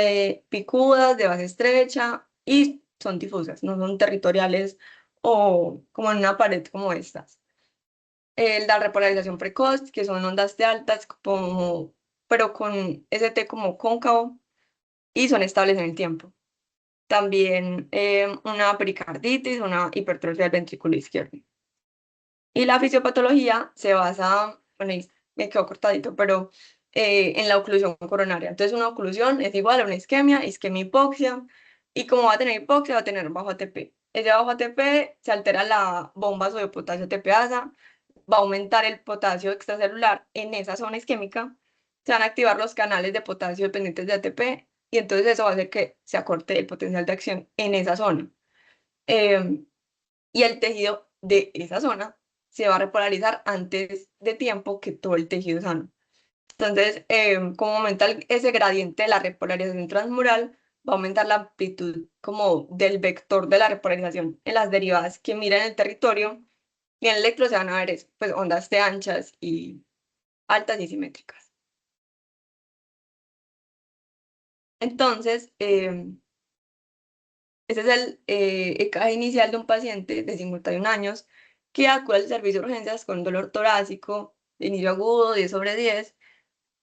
Speaker 2: picudas, de base estrecha, y son difusas, no son territoriales o como en una pared como estas. La repolarización precoz, que son ondas de altas, pero con ST como cóncavo, y son estables en el tiempo. También una pericarditis, una hipertrofia del ventrículo izquierdo. Y la fisiopatología se basa, bueno, ahí me quedó cortadito, pero en la oclusión coronaria. Entonces, una oclusión es igual a una isquemia hipoxia, y como va a tener hipoxia, va a tener bajo ATP. Ese bajo ATP se altera la bomba de potasio ATPasa, va a aumentar el potasio extracelular en esa zona isquémica, se van a activar los canales de potasio dependientes de ATP, y entonces eso va a hacer que se acorte el potencial de acción en esa zona. Y el tejido de esa zona se va a repolarizar antes de tiempo que todo el tejido sano. Entonces, como aumenta ese gradiente de la repolarización transmural, va a aumentar la amplitud como del vector de la repolarización en las derivadas que miran el territorio, y en el electro se van a ver pues, ondas de anchas y altas y simétricas. Entonces, ese es el EKG inicial de un paciente de 51 años que acude al servicio de urgencias con dolor torácico de inicio agudo 10/10,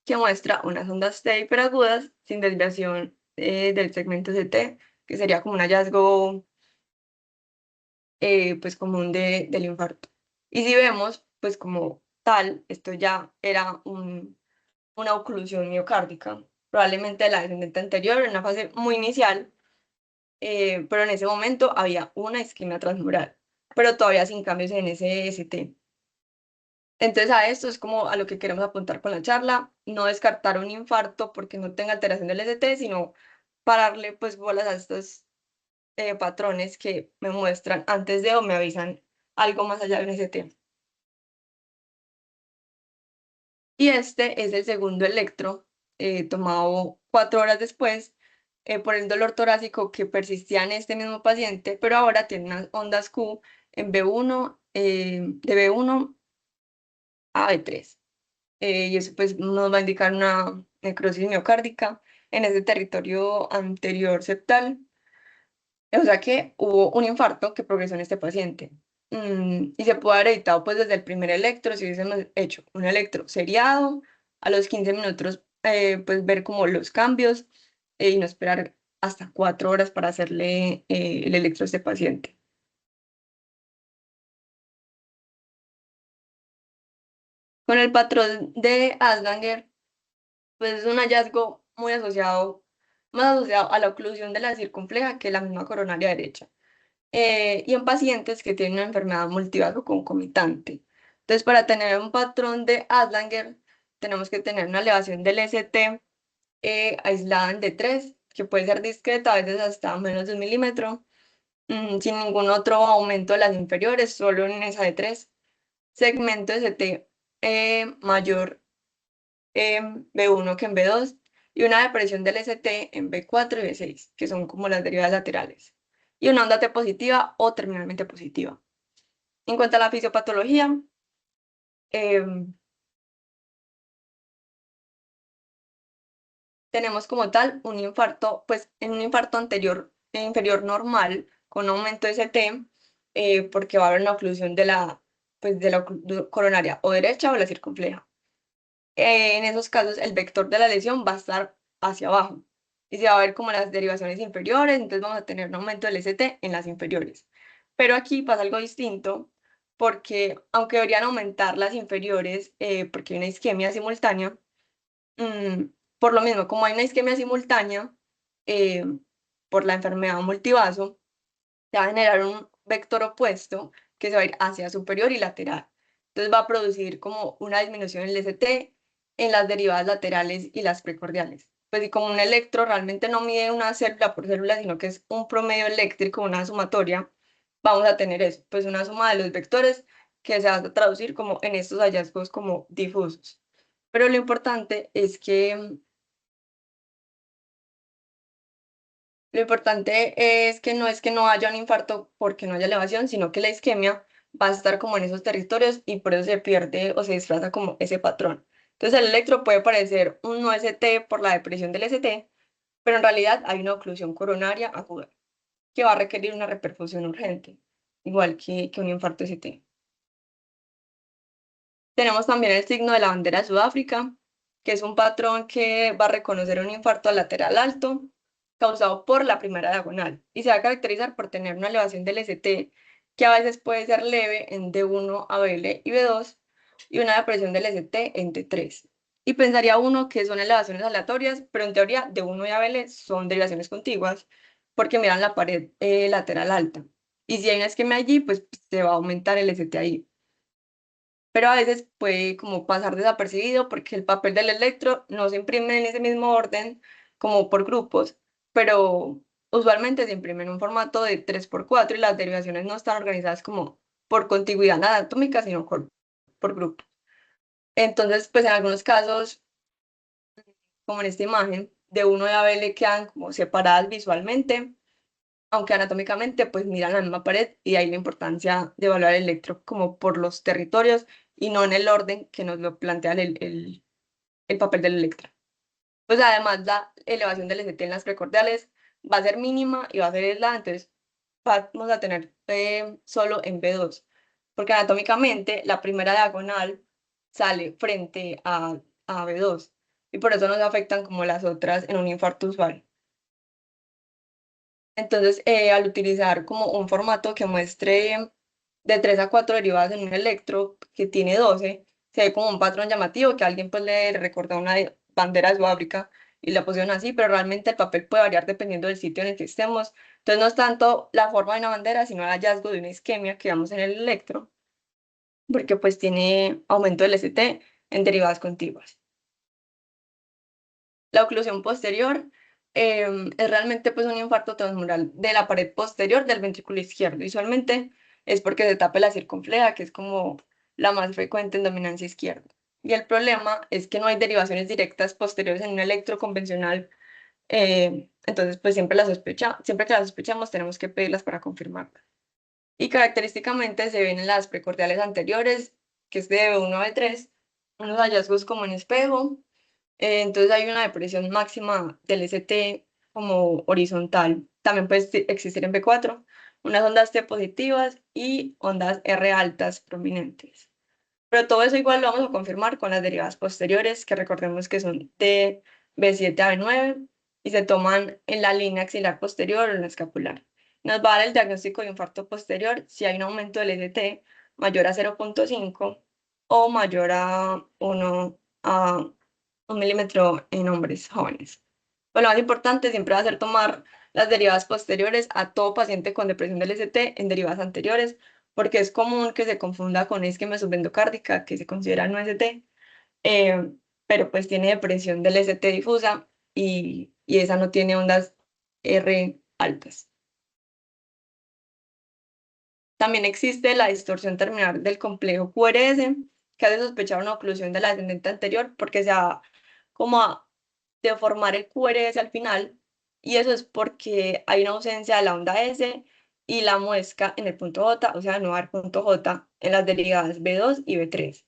Speaker 2: que muestra unas ondas T hiperagudas sin desviación del segmento CT, que sería como un hallazgo pues común del infarto. Y si vemos, pues como tal, esto ya era una oclusión miocárdica, probablemente de la descendente anterior, en una fase muy inicial, pero en ese momento había una isquemia transmural, pero todavía sin cambios en ese ST. Entonces a esto es como a lo que queremos apuntar con la charla, no descartar un infarto porque no tenga alteración del ST, sino pararle pues bolas a estos patrones que me muestran antes de o me avisan algo más allá de un ST. Y este es el segundo electro tomado 4 horas después por el dolor torácico que persistía en este mismo paciente, pero ahora tiene unas ondas Q en B1, de B1 a B3. Y eso pues nos va a indicar una necrosis miocárdica en ese territorio anterior septal. O sea que hubo un infarto que progresó en este paciente. Y se puede haber evitado pues desde el primer electro, si hubiésemos hecho un electro seriado, a los 15 minutos pues ver como los cambios y no esperar hasta 4 horas para hacerle el electro a este paciente. Con el patrón de Asdanger, pues es un hallazgo muy asociado, más asociado a la oclusión de la circunfleja que la misma coronaria derecha. Y en pacientes que tienen una enfermedad multivaso concomitante. Entonces, para tener un patrón de Asdanger, tenemos que tener una elevación del ST aislada en D3, que puede ser discreta, a veces hasta menos de 1 milímetro, sin ningún otro aumento de las inferiores, solo en esa D3. Segmento ST mayor en B1 que en B2 y una depresión del ST en B4 y B6, que son como las derivadas laterales, y una onda T positiva o terminalmente positiva. En cuanto a la fisiopatología, tenemos como tal un infarto, pues en un infarto anterior, inferior normal, con aumento de ST, porque va a haber una oclusión de la, pues, de la coronaria o derecha o la circunfleja. En esos casos el vector de la lesión va a estar hacia abajo y se va a ver como las derivaciones inferiores, entonces vamos a tener un aumento del ST en las inferiores. Pero aquí pasa algo distinto porque aunque deberían aumentar las inferiores porque hay una isquemia simultánea, mm, por lo mismo, como hay una isquemia simultánea eh, por la enfermedad multivaso, se va a generar un vector opuesto que se va a ir hacia superior y lateral. Entonces va a producir como una disminución en el ST en las derivadas laterales y las precordiales. Pues y como un electro realmente no mide una célula por célula, sino que es un promedio eléctrico, una sumatoria, vamos a tener eso, pues una suma de los vectores que se va a traducir como en estos hallazgos como difusos. Pero lo importante es que no es que no haya un infarto porque no haya elevación, sino que la isquemia va a estar como en esos territorios y por eso se pierde o se disfraza como ese patrón. Entonces el electro puede parecer un no ST por la depresión del ST, pero en realidad hay una oclusión coronaria aguda que va a requerir una reperfusión urgente, igual que un infarto ST. Tenemos también el signo de la bandera de Sudáfrica, que es un patrón que va a reconocer un infarto lateral alto causado por la primera diagonal y se va a caracterizar por tener una elevación del ST que a veces puede ser leve en D1 a BL y B2 y una depresión del ST en D3. Y pensaría uno que son elevaciones aleatorias, pero en teoría D1 y ABL son derivaciones contiguas porque miran la pared lateral alta. Y si hay una isquemia allí, pues se va a aumentar el ST ahí, pero a veces puede como pasar desapercibido porque el papel del electro no se imprime en ese mismo orden como por grupos, pero usualmente se imprime en un formato de 3x4 y las derivaciones no están organizadas como por contigüidad anatómica, sino por grupo. Entonces, pues en algunos casos, como en esta imagen, de uno y ABL quedan como separadas visualmente, aunque anatómicamente pues miran la misma pared y ahí la importancia de evaluar el electro como por los territorios y no en el orden que nos lo plantea el papel del electro. Pues además la elevación del ST en las precordiales va a ser mínima y va a ser aislada, entonces vamos a tener solo en B2, porque anatómicamente la primera diagonal sale frente a B2 y por eso no se afectan como las otras en un infarto usual. Entonces, al utilizar como un formato que muestre de 3 a 4 derivadas en un electro que tiene 12, se ve como un patrón llamativo que alguien pues le recordó una bandera de Sudáfrica y la pusieron así, pero realmente el papel puede variar dependiendo del sitio en el que estemos. Entonces no es tanto la forma de una bandera, sino el hallazgo de una isquemia que vemos en el electro. porque pues tiene aumento del ST en derivadas contiguas. La oclusión posterior es realmente pues un infarto transmural de la pared posterior del ventrículo izquierdo. Usualmente es porque se tapa la circunfleja, que es como la más frecuente en dominancia izquierda. Y el problema es que no hay derivaciones directas posteriores en un electro convencional. Entonces, pues siempre que las sospechamos tenemos que pedirlas para confirmarlas. Y característicamente se ven en las precordiales anteriores, que es de B1 a B3, unos hallazgos como en espejo. Entonces hay una depresión máxima del ST como horizontal. También puede existir en B4, unas ondas T positivas y ondas R altas prominentes. Pero todo eso igual lo vamos a confirmar con las derivadas posteriores, que recordemos que son de B7 a B9 y se toman en la línea axilar posterior o en la escapular. Nos va a dar el diagnóstico de infarto posterior si hay un aumento del ST mayor a 0.5 o mayor a 1 a 1 milímetro en hombres jóvenes. Pues lo más importante siempre va a ser tomar las derivadas posteriores a todo paciente con depresión del ST en derivadas anteriores, porque es común que se confunda con isquemia subendocárdica, que se considera no ST, eh, pero pues tiene depresión del ST difusa y esa no tiene ondas R altas. También existe la distorsión terminal del complejo QRS, que hace sospechar una oclusión de la descendente anterior porque se va como a deformar el QRS al final, y eso es porque hay una ausencia de la onda S y la muesca en el punto J, o sea, no va a haber punto J en las derivadas B2 y B3.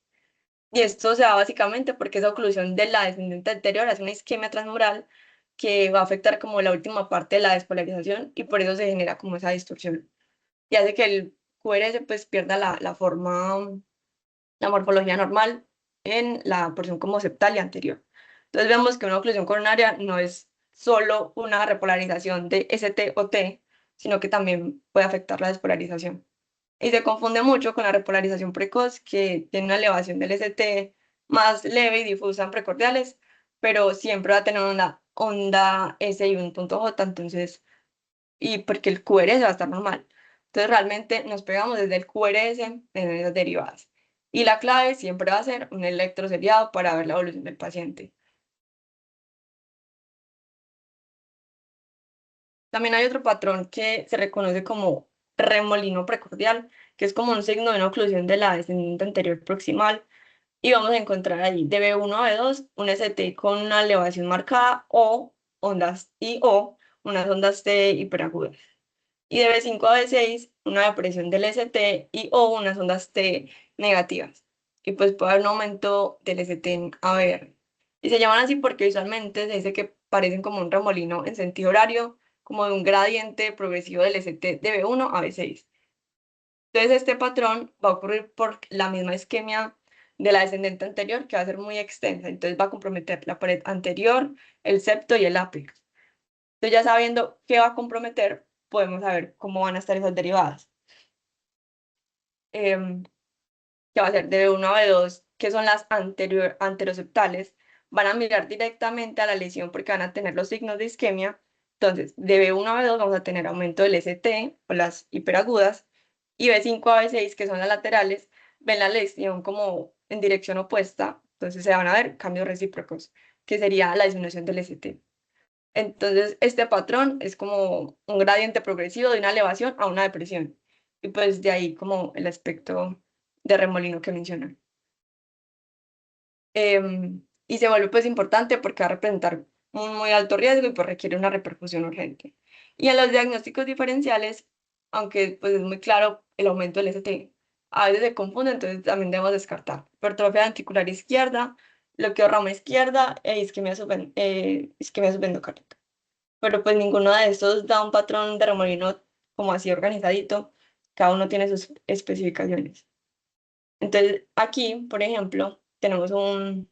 Speaker 2: Y esto se da básicamente porque esa oclusión de la descendente anterior es una isquemia transmural que va a afectar como la última parte de la despolarización y por eso se genera como esa distorsión. Y hace que el QRS pues pierda la forma, la morfología normal en la porción como septal y anterior. Entonces vemos que una oclusión coronaria no es solo una repolarización de ST o T, sino que también puede afectar la despolarización. Y se confunde mucho con la repolarización precoz, que tiene una elevación del ST más leve y difusa en precordiales, pero siempre va a tener una onda S y un punto J, entonces, y porque el QRS va a estar normal. Entonces realmente nos pegamos desde el QRS en esas derivadas. Y la clave siempre va a ser un electroseriado para ver la evolución del paciente. También hay otro patrón que se reconoce como remolino precordial, que es como un signo de una oclusión de la descendente anterior proximal. Y vamos a encontrar ahí de B1 a B2 un ST con una elevación marcada o unas ondas T hiperagudas. Y de B5 a B6 una depresión del ST y o unas ondas T negativas. Y pues puede haber un aumento del ST en ABR. Y se llaman así porque visualmente se dice que parecen como un remolino en sentido horario, como de un gradiente progresivo del ST de B1 a B6. Entonces este patrón va a ocurrir por la misma isquemia de la descendente anterior, que va a ser muy extensa. Entonces va a comprometer la pared anterior, el septo y el ápex. Entonces ya sabiendo qué va a comprometer, podemos saber cómo van a estar esas derivadas. Que va a ser de B1 a B2, que son las anteroseptales, van a mirar directamente a la lesión porque van a tener los signos de isquemia. Entonces, de B1 a B2 vamos a tener aumento del ST o las hiperagudas, y B5 a B6, que son las laterales, ven la lesión como en dirección opuesta, entonces se van a ver cambios recíprocos, que sería la disminución del ST. Entonces, este patrón es como un gradiente progresivo de una elevación a una depresión. Y pues de ahí como el aspecto de remolino que mencionan. Y se vuelve pues importante porque va a representar un muy alto riesgo y pues requiere una repercusión urgente. Y en los diagnósticos diferenciales, aunque pues es muy claro el aumento del ST, a veces se confunde, entonces también debemos descartar hipertrofia ventricular izquierda, bloqueo rama izquierda e isquemia subendocárdica. Pero pues ninguno de estos da un patrón de remolino como así organizadito, cada uno tiene sus especificaciones. Entonces, aquí, por ejemplo, tenemos un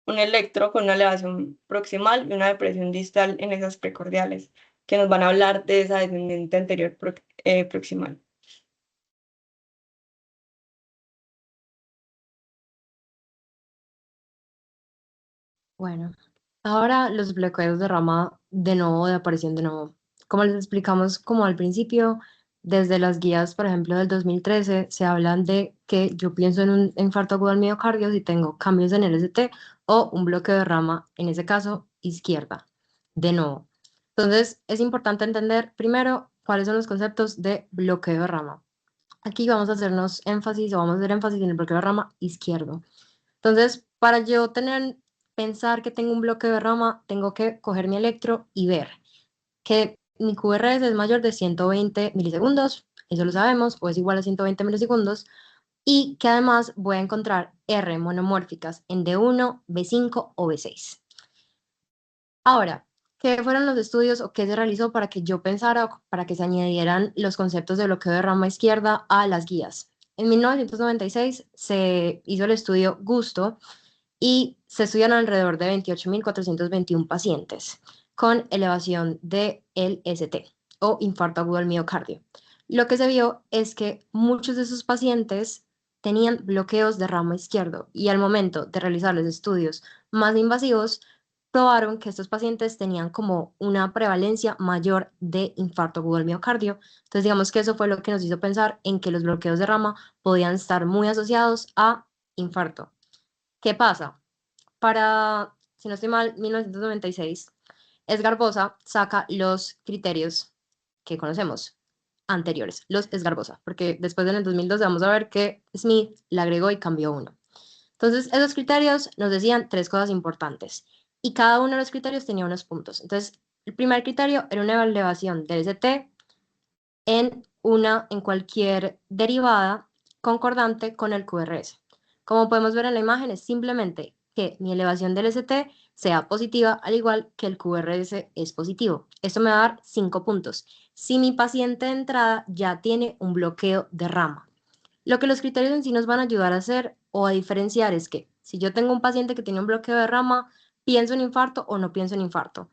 Speaker 2: electro con una elevación proximal y una depresión distal en esas precordiales, que nos van a hablar de esa descendente anterior proximal.
Speaker 1: Bueno, ahora los bloqueos de rama de nuevo, de aparición de nuevo. Como les explicamos como al principio, desde las guías, por ejemplo, del 2013, se hablan de que yo pienso en un infarto agudo al miocardio si tengo cambios en el ST o un bloqueo de rama, en ese caso, izquierda, de nuevo. Entonces, es importante entender primero cuáles son los conceptos de bloqueo de rama. Aquí vamos a hacernos énfasis o vamos a hacer énfasis en el bloqueo de rama izquierdo. Entonces, para yo pensar que tengo un bloqueo de rama, tengo que coger mi electro y ver que mi QRS es mayor de 120 milisegundos, eso lo sabemos, o es igual a 120 milisegundos, y que además voy a encontrar R monomórficas en D1, B5 o B6. Ahora, ¿qué fueron los estudios o qué se realizó para que yo pensara o para que se añadieran los conceptos de bloqueo de rama izquierda a las guías? En 1996 se hizo el estudio GUSTO y se estudiaron alrededor de 28.421 pacientes con elevación del ST o infarto agudo al miocardio. Lo que se vio es que muchos de esos pacientes tenían bloqueos de rama izquierdo y al momento de realizar los estudios más invasivos, probaron que estos pacientes tenían como una prevalencia mayor de infarto agudo al miocardio. Entonces, digamos que eso fue lo que nos hizo pensar en que los bloqueos de rama podían estar muy asociados a infarto. ¿Qué pasa? Si no estoy mal, 1996, Edgar Bosa saca los criterios que conocemos anteriores, los Esgarbosa, porque después en el 2012 vamos a ver que Smith le agregó y cambió uno. Entonces, esos criterios nos decían tres cosas importantes y cada uno de los criterios tenía unos puntos. Entonces, el primer criterio era una elevación del ST en cualquier derivada concordante con el QRS. Como podemos ver en la imagen, es simplemente que mi elevación del ST sea positiva, al igual que el QRS es positivo. Esto me va a dar 5 puntos. Si mi paciente de entrada ya tiene un bloqueo de rama. Lo que los criterios en sí nos van a ayudar a hacer o a diferenciar es que si yo tengo un paciente que tiene un bloqueo de rama, ¿pienso en infarto o no pienso en infarto?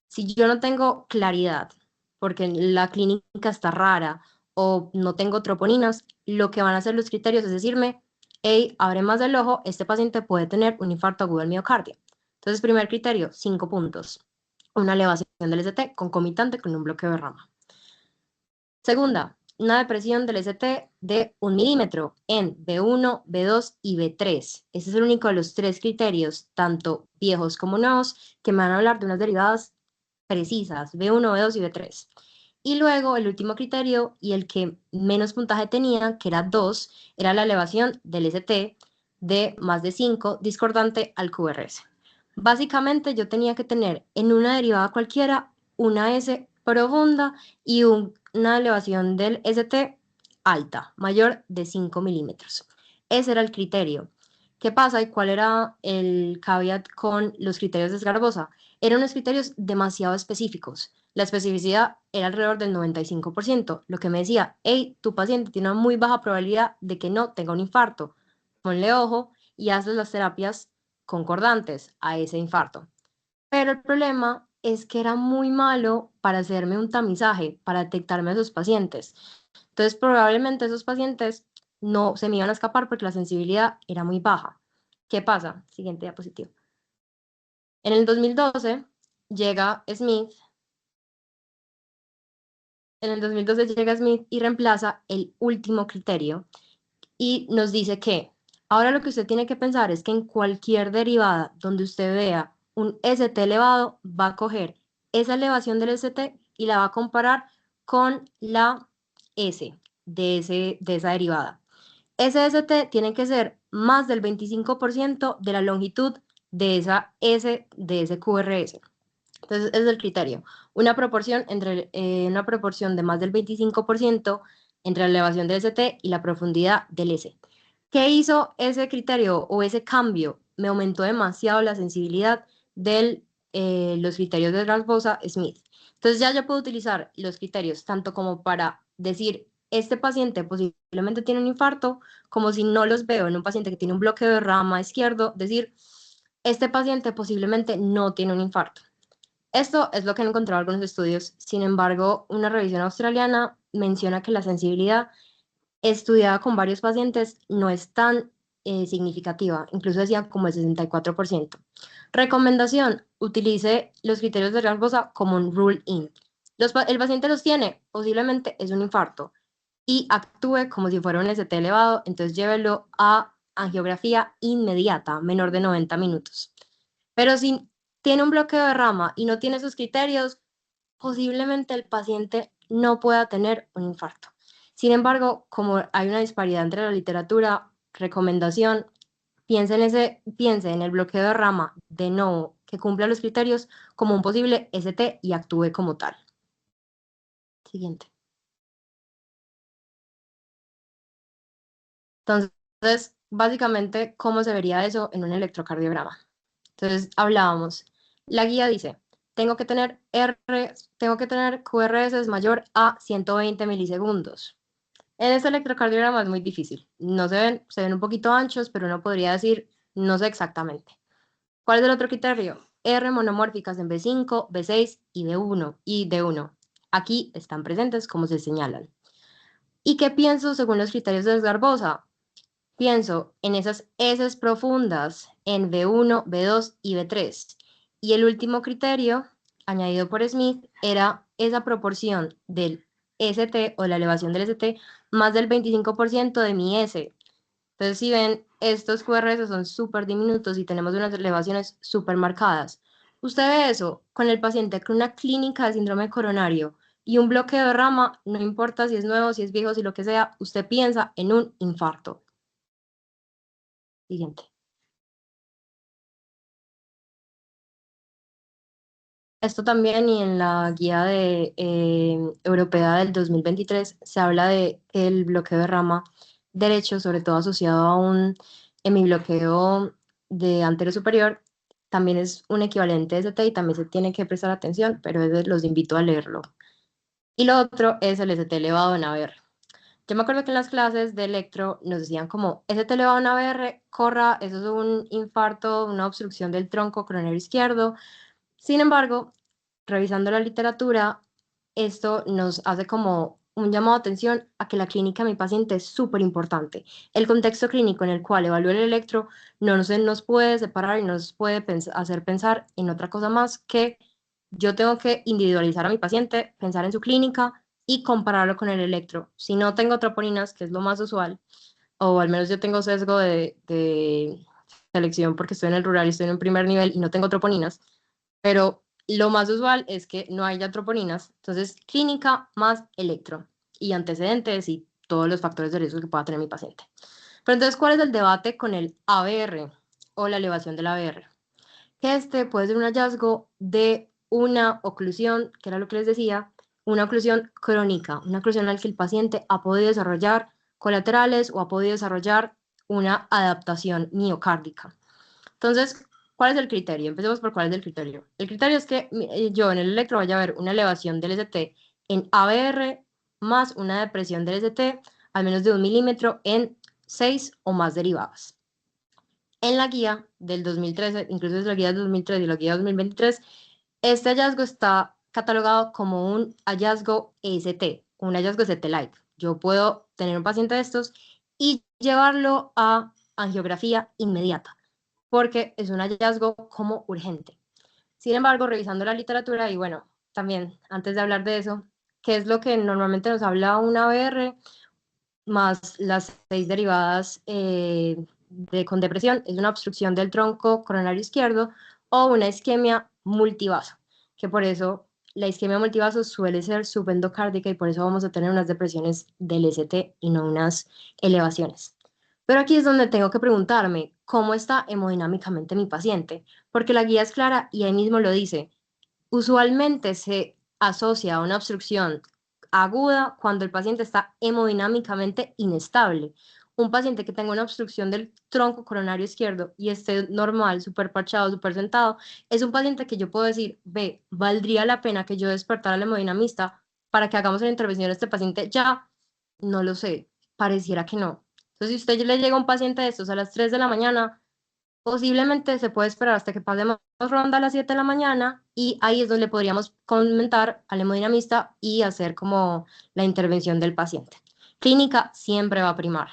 Speaker 1: Si yo no tengo claridad, porque la clínica está rara o no tengo troponinas, lo que van a hacer los criterios es decirme, hey, abre más el ojo, este paciente puede tener un infarto agudo del miocardio. Entonces, primer criterio, 5 puntos. Una elevación del ST concomitante con un bloqueo de rama. Segunda, una depresión del ST de 1 milímetro en B1, B2 y B3. Ese es el único de los tres criterios, tanto viejos como nuevos, que me van a hablar de unas derivadas precisas, B1, B2 y B3. Y luego el último criterio y el que menos puntaje tenía, que era 2, era la elevación del ST de más de 5 discordante al QRS. Básicamente yo tenía que tener en una derivada cualquiera una S profunda y una elevación del ST alta, mayor de 5 milímetros. Ese era el criterio. ¿Qué pasa y cuál era el caveat con los criterios de Esgarbosa? Eran unos criterios demasiado específicos. La especificidad era alrededor del 95%, lo que me decía, hey, tu paciente tiene una muy baja probabilidad de que no tenga un infarto. Ponle ojo y hazle las terapias concordantes a ese infarto. Pero el problema es que era muy malo para hacerme un tamizaje, para detectarme a esos pacientes. Entonces, probablemente esos pacientes no se me iban a escapar porque la sensibilidad era muy baja. ¿Qué pasa? Siguiente diapositiva. En el 2012 llega Smith. En el 2012 llega Smith y reemplaza el último criterio y nos dice que ahora lo que usted tiene que pensar es que en cualquier derivada donde usted vea un ST elevado, va a coger esa elevación del ST y la va a comparar con la S de esa derivada. Ese ST tiene que ser más del 25% de la longitud de esa S de ese QRS. Entonces, ese es el criterio. Una proporción de más del 25% entre la elevación del ST y la profundidad del S. ¿Qué hizo ese criterio o ese cambio? Me aumentó demasiado la sensibilidad de los criterios de Esgarbosa-Smith. Entonces ya yo puedo utilizar los criterios tanto como para decir, este paciente posiblemente tiene un infarto, como si no los veo en un paciente que tiene un bloqueo de rama izquierdo, decir, este paciente posiblemente no tiene un infarto. Esto es lo que han encontrado algunos estudios. Sin embargo, una revisión australiana menciona que la sensibilidad estudiada con varios pacientes no es tan significativa, incluso decían como el 64%. Recomendación, utilice los criterios de Esgarbosa como un rule-in. El paciente los tiene, posiblemente es un infarto. y actúe como si fuera un ST elevado, entonces llévelo a angiografía inmediata, menor de 90 minutos. Pero si tiene un bloqueo de rama y no tiene esos criterios, posiblemente el paciente no pueda tener un infarto. Sin embargo, como hay una disparidad entre la literatura, recomendación, piense en el bloqueo de rama de novo que cumpla los criterios como un posible ST y actúe como tal. Siguiente. Entonces, básicamente, ¿cómo se vería eso en un electrocardiograma? Entonces, hablábamos, la guía dice, tengo que tener QRS mayor a 120 milisegundos. En este electrocardiograma es muy difícil. No se ven un poquito anchos, pero uno podría decir, no sé exactamente. ¿Cuál es el otro criterio? R monomórficas en B5, B6 y D1. Aquí están presentes como se señalan. ¿Y qué pienso según los criterios de Garbosa? Pienso en esas S profundas en B1, B2 y B3. Y el último criterio, añadido por Smith, era esa proporción del ST o la elevación del ST más del 25% de mi S. Entonces, si ven, estos QRS son súper diminutos y tenemos unas elevaciones súper marcadas. Usted ve eso con el paciente con una clínica de síndrome coronario y un bloqueo de rama, no importa si es nuevo, si es viejo, si lo que sea, usted piensa en un infarto. Siguiente. Esto también y en la guía europea del 2023 se habla de que el bloqueo de rama derecho, sobre todo asociado a un hemibloqueo de anterior superior, también es un equivalente de ST y también se tiene que prestar atención, pero los invito a leerlo. Y lo otro es el ST elevado en ABR. Yo me acuerdo que en las clases de electro nos decían como, ST elevado en ABR, corra, eso es un infarto, una obstrucción del tronco coronario izquierdo. Sin embargo, revisando la literatura, esto nos hace como un llamado de atención a que la clínica de mi paciente es súper importante. El contexto clínico en el cual evalúa el electro no nos puede separar y nos puede hacer pensar en otra cosa más que yo tengo que individualizar a mi paciente, pensar en su clínica y compararlo con el electro. Si no tengo troponinas, que es lo más usual, o al menos yo tengo sesgo de selección porque estoy en el rural y estoy en un primer nivel y no tengo troponinas, pero lo más usual es que no haya troponinas, entonces clínica más electro y antecedentes y todos los factores de riesgo que pueda tener mi paciente. Pero entonces, ¿cuál es el debate con el ABR o la elevación del ABR? Que este puede ser un hallazgo de una oclusión, que era lo que les decía, una oclusión crónica, una oclusión en la que el paciente ha podido desarrollar colaterales o ha podido desarrollar una adaptación miocárdica. Entonces, ¿cuál es el criterio? Empecemos por cuál es el criterio. El criterio es que yo en el electro vaya a ver una elevación del ST en ABR más una depresión del ST al menos de 1 milímetro en 6 o más derivadas. En la guía del 2013, incluso es la guía del 2013 y la guía del 2023, este hallazgo está catalogado como un hallazgo ST, un hallazgo ST-like. Yo puedo tener un paciente de estos y llevarlo a angiografía inmediata porque es un hallazgo como urgente. Sin embargo, revisando la literatura, y bueno, también antes de hablar de eso, ¿qué es lo que normalmente nos habla una ABR más las 6 derivadas con depresión? Es una obstrucción del tronco coronario izquierdo o una isquemia multivaso, que por eso la isquemia multivaso suele ser subendocárdica y por eso vamos a tener unas depresiones del ST y no unas elevaciones. Pero aquí es donde tengo que preguntarme cómo está hemodinámicamente mi paciente, porque la guía es clara y ahí mismo lo dice. Usualmente se asocia a una obstrucción aguda cuando el paciente está hemodinámicamente inestable. Un paciente que tenga una obstrucción del tronco coronario izquierdo y esté normal, súper parchado, súper sentado, es un paciente que yo puedo decir, ve, valdría la pena que yo despertara al hemodinamista para que hagamos la intervención a este paciente ya. No lo sé, pareciera que no. Entonces, si usted le llega a un paciente de estos a las 3 de la mañana, posiblemente se puede esperar hasta que pasemos ronda a las 7 de la mañana y ahí es donde podríamos comentar al hemodinamista y hacer como la intervención del paciente. Clínica siempre va a primar.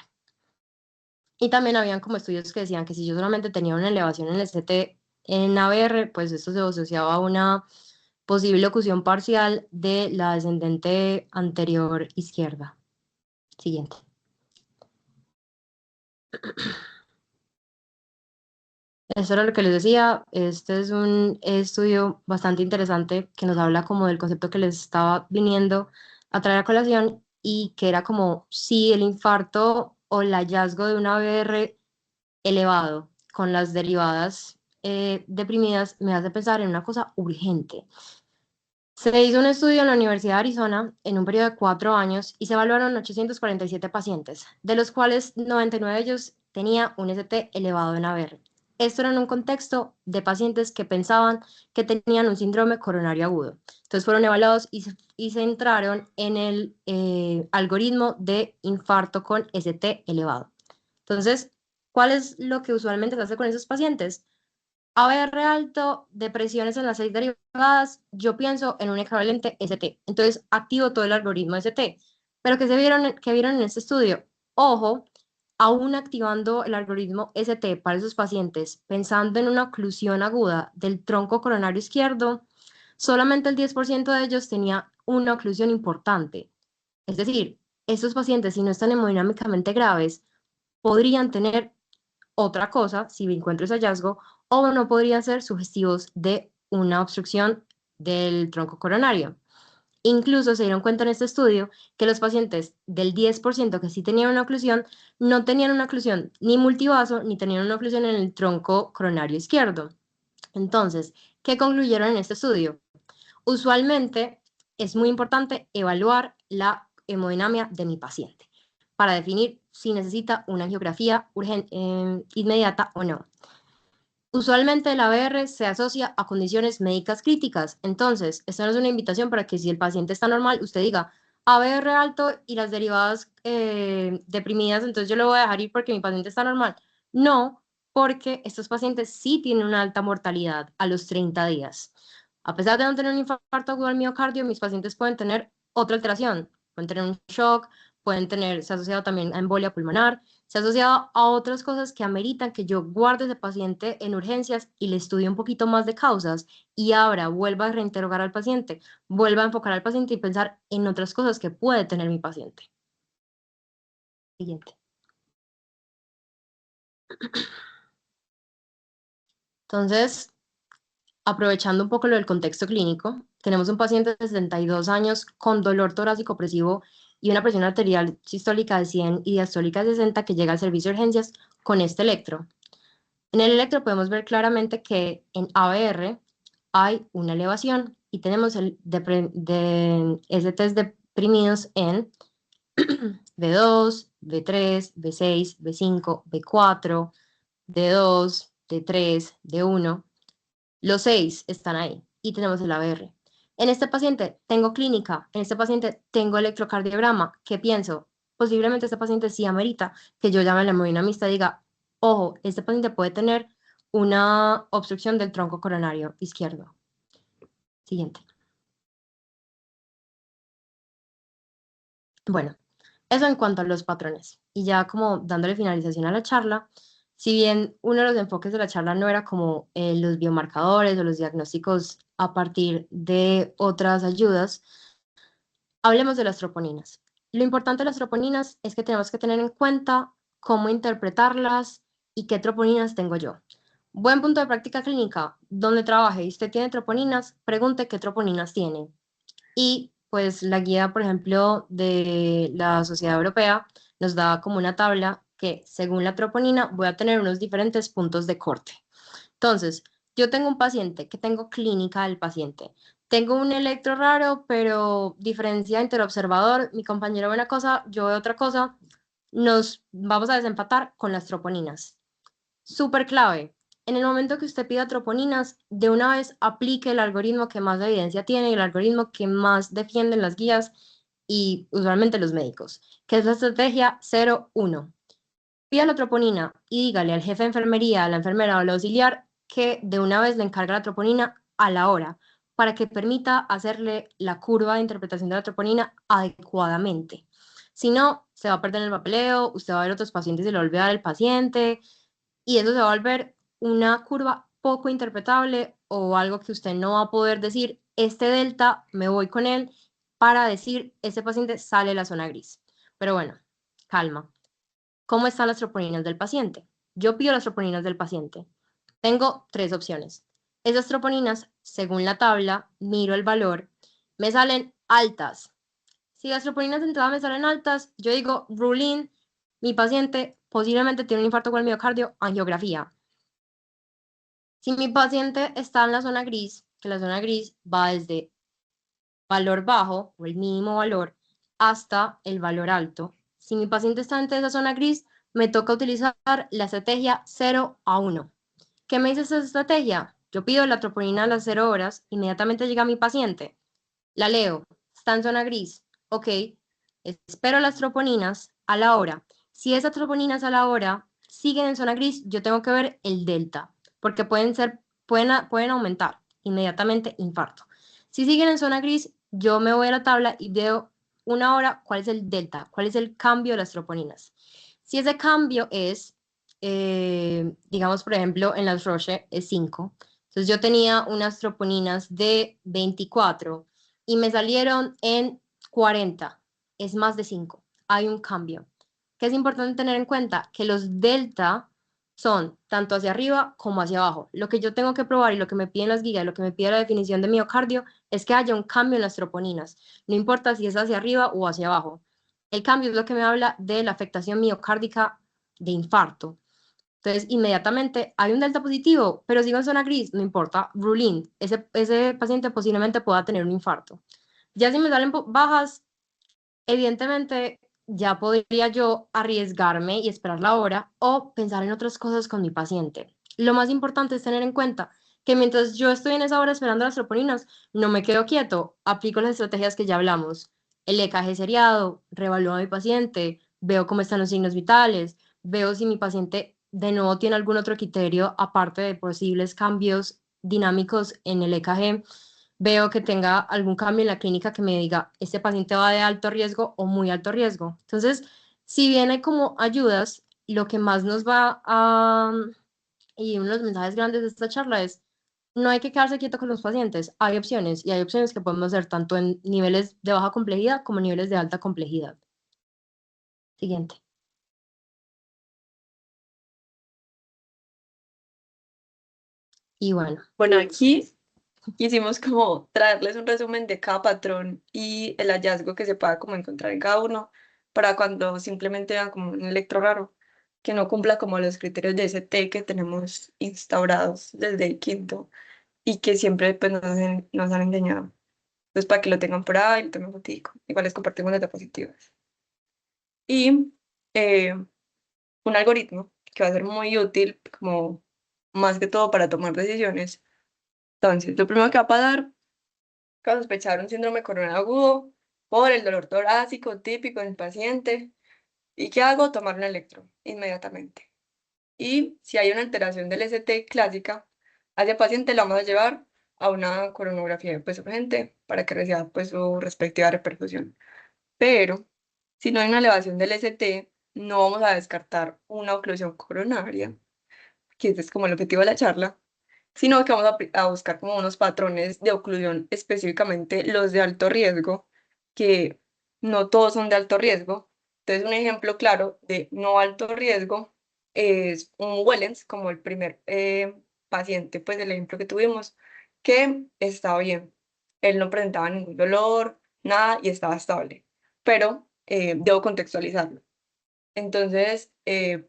Speaker 1: Y también habían como estudios que decían que si yo solamente tenía una elevación en el ST en ABR, pues esto se asociaba a una posible oclusión parcial de la descendente anterior izquierda. Siguiente. Eso era lo que les decía. Este es un estudio bastante interesante que nos habla como del concepto que les estaba viniendo a traer a colación y que era como si el infarto o el hallazgo de una ABR elevado con las derivadas deprimidas me hace pensar en una cosa urgente. Se hizo un estudio en la Universidad de Arizona en un periodo de 4 años y se evaluaron 847 pacientes, de los cuales 99 de ellos tenía un ST elevado en ABR. Esto era en un contexto de pacientes que pensaban que tenían un síndrome coronario agudo. Entonces fueron evaluados y se entraron en el algoritmo de infarto con ST elevado. Entonces, ¿cuál es lo que usualmente se hace con esos pacientes? ABR alto, depresiones en las 6 derivadas, yo pienso en un equivalente ST. Entonces, activo todo el algoritmo ST. Pero ¿qué vieron en este estudio? Ojo, aún activando el algoritmo ST para esos pacientes, pensando en una oclusión aguda del tronco coronario izquierdo, solamente el 10% de ellos tenía una oclusión importante. Es decir, estos pacientes, si no están hemodinámicamente graves, podrían tener otra cosa si encuentro ese hallazgo o no podrían ser sugestivos de una obstrucción del tronco coronario. Incluso se dieron cuenta en este estudio que los pacientes del 10% que sí tenían una oclusión, no tenían una oclusión ni multivaso ni tenían una oclusión en el tronco coronario izquierdo. Entonces, ¿qué concluyeron en este estudio? Usualmente es muy importante evaluar la hemodinamia de mi paciente para definir si necesita una angiografía inmediata o no. Usualmente el ABR se asocia a condiciones médicas críticas, entonces esto no es una invitación para que si el paciente está normal, usted diga ABR alto y las derivadas deprimidas, entonces yo lo voy a dejar ir porque mi paciente está normal. No, porque estos pacientes sí tienen una alta mortalidad a los 30 días. A pesar de no tener un infarto agudo al miocardio, mis pacientes pueden tener otra alteración, pueden tener un shock, se ha asociado también a embolia pulmonar, se ha asociado a otras cosas que ameritan que yo guarde ese paciente en urgencias y le estudie un poquito más de causas y ahora vuelva a reinterrogar al paciente, vuelva a enfocar al paciente y pensar en otras cosas que puede tener mi paciente. Siguiente. Entonces, aprovechando un poco lo del contexto clínico, tenemos un paciente de 62 años con dolor torácico opresivo y una presión arterial sistólica de 100 y diastólica de 60 que llega al servicio de urgencias con este electro. En el electro podemos ver claramente que en ABR hay una elevación y tenemos STs deprimidos en B2, B3, B6, B5, B4, D2, D3, D1. Los 6 están ahí y tenemos el ABR. En este paciente tengo clínica, en este paciente tengo electrocardiograma. ¿Qué pienso? Posiblemente este paciente sí amerita que yo llame a la hemodinamista y diga, ojo, este paciente puede tener una obstrucción del tronco coronario izquierdo. Siguiente. Bueno, eso en cuanto a los patrones. Y ya como dándole finalización a la charla, si bien uno de los enfoques de la charla no era como los biomarcadores o los diagnósticos a partir de otras ayudas, hablemos de las troponinas. Lo importante de las troponinas es que tenemos que tener en cuenta cómo interpretarlas y qué troponinas tengo yo. Buen punto de práctica clínica, donde trabaje y usted tiene troponinas, pregunte qué troponinas tiene. Y pues la guía, por ejemplo, de la Sociedad Europea nos da como una tabla que según la troponina voy a tener unos diferentes puntos de corte. Entonces, yo tengo un paciente que tengo clínica del paciente. Tengo un electro raro, pero diferencia interobservador. Mi compañero ve una cosa, yo veo otra cosa. Nos vamos a desempatar con las troponinas. Súper clave. En el momento que usted pida troponinas, de una vez aplique el algoritmo que más evidencia tiene y el algoritmo que más defienden las guías y usualmente los médicos, que es la estrategia 0-1. Pida la troponina y dígale al jefe de enfermería, a la enfermera o al auxiliar que de una vez le encarga la troponina a la hora para que permita hacerle la curva de interpretación de la troponina adecuadamente. Si no, se va a perder en el papeleo, usted va a ver otros pacientes y le va a olvidar el paciente, y eso se va a volver una curva poco interpretable o algo que usted no va a poder decir, este delta me voy con él para decir, este paciente sale de la zona gris. Pero bueno, calma. ¿Cómo están las troponinas del paciente? Yo pido las troponinas del paciente. Tengo 3 opciones. Esas troponinas, según la tabla, miro el valor, me salen altas. Si las troponinas de entrada me salen altas, yo digo, rule in, mi paciente posiblemente tiene un infarto con el miocardio, angiografía. Si mi paciente está en la zona gris, que la zona gris va desde valor bajo o el mínimo valor hasta el valor alto. Si mi paciente está entre esa zona gris, me toca utilizar la estrategia 0 a 1. ¿Qué me dice esa estrategia? Yo pido la troponina a las 0 horas, inmediatamente llega mi paciente, la leo, está en zona gris, ok, espero las troponinas a la hora. Si esas troponinas a la hora siguen en zona gris, yo tengo que ver el delta, porque pueden aumentar inmediatamente infarto. Si siguen en zona gris, yo me voy a la tabla y veo una hora cuál es el delta, cuál es el cambio de las troponinas. Si ese cambio es, digamos, por ejemplo, en las Roche es 5, entonces yo tenía unas troponinas de 24 y me salieron en 40, es más de 5, hay un cambio. ¿Qué es importante tener en cuenta? Que los delta son tanto hacia arriba como hacia abajo. Lo que yo tengo que probar y lo que me piden las guías, lo que me pide la definición de miocardio, es que haya un cambio en las troponinas. No importa si es hacia arriba o hacia abajo. El cambio es lo que me habla de la afectación miocárdica de infarto. Entonces, inmediatamente hay un delta positivo, pero sigo en zona gris, no importa, rule in, ese paciente posiblemente pueda tener un infarto. Ya si me salen bajas, evidentemente ya podría yo arriesgarme y esperar la hora o pensar en otras cosas con mi paciente. Lo más importante es tener en cuenta que mientras yo estoy en esa hora esperando las troponinas, no me quedo quieto, aplico las estrategias que ya hablamos. El EKG seriado, reevalúo a mi paciente, veo cómo están los signos vitales, veo si mi paciente de nuevo tiene algún otro criterio aparte de posibles cambios dinámicos en el EKG, veo que tenga algún cambio en la clínica que me diga, este paciente va de alto riesgo o muy alto riesgo. Entonces, si bien hay como ayudas, lo que más nos va a, y uno de los mensajes grandes de esta charla es, no hay que quedarse quieto con los pacientes, hay opciones y hay opciones que podemos hacer tanto en niveles de baja complejidad como niveles de alta complejidad. Siguiente. Y bueno,
Speaker 2: Bueno, aquí quisimos como traerles un resumen de cada patrón y el hallazgo que se pueda como encontrar en cada uno para cuando simplemente vean como un electro raro que no cumpla como los criterios de ST que tenemos instaurados desde el quinto y que siempre pues nos han enseñado. Entonces para que lo tengan por ahí, lo tengan fotico. Igual les compartimos las diapositivas. Y eh, un algoritmo que va a ser muy útil como más que todo para tomar decisiones. Entonces, lo primero que va a pasar que sospechar un síndrome coronario agudo por el dolor torácico típico en el paciente. ¿Y qué hago? Tomar un electro inmediatamente. Y si hay una alteración del ST clásica, a ese paciente lo vamos a llevar a una coronografía pues, urgente para que reciba pues, su respectiva repercusión. Pero si no hay una elevación del ST, no vamos a descartar una oclusión coronaria, que ese es como el objetivo de la charla, sino que vamos a buscar como unos patrones de oclusión, específicamente los de alto riesgo, que no todos son de alto riesgo. Entonces, un ejemplo claro de no alto riesgo es un Wellens, como el primer paciente, pues del ejemplo que tuvimos, que estaba bien. Él no presentaba ningún dolor, nada, y estaba estable. Pero debo contextualizarlo. Entonces,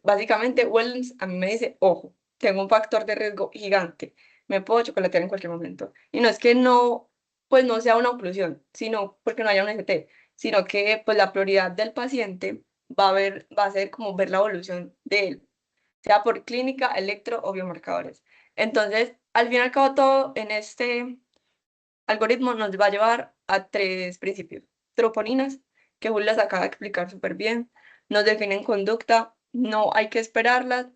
Speaker 2: básicamente, Wellens a mí me dice, ojo, tengo un factor de riesgo gigante, me puedo chocolatear en cualquier momento. Y no es que no, pues no sea una oclusión, sino porque no haya un ST, sino que pues la prioridad del paciente va a ser como ver la evolución de él, sea por clínica, electro o biomarcadores. Entonces, al fin y al cabo, todo en este algoritmo nos va a llevar a 3 principios. Troponinas, que Jules las acaba de explicar súper bien, nos definen conducta, no hay que esperarlas,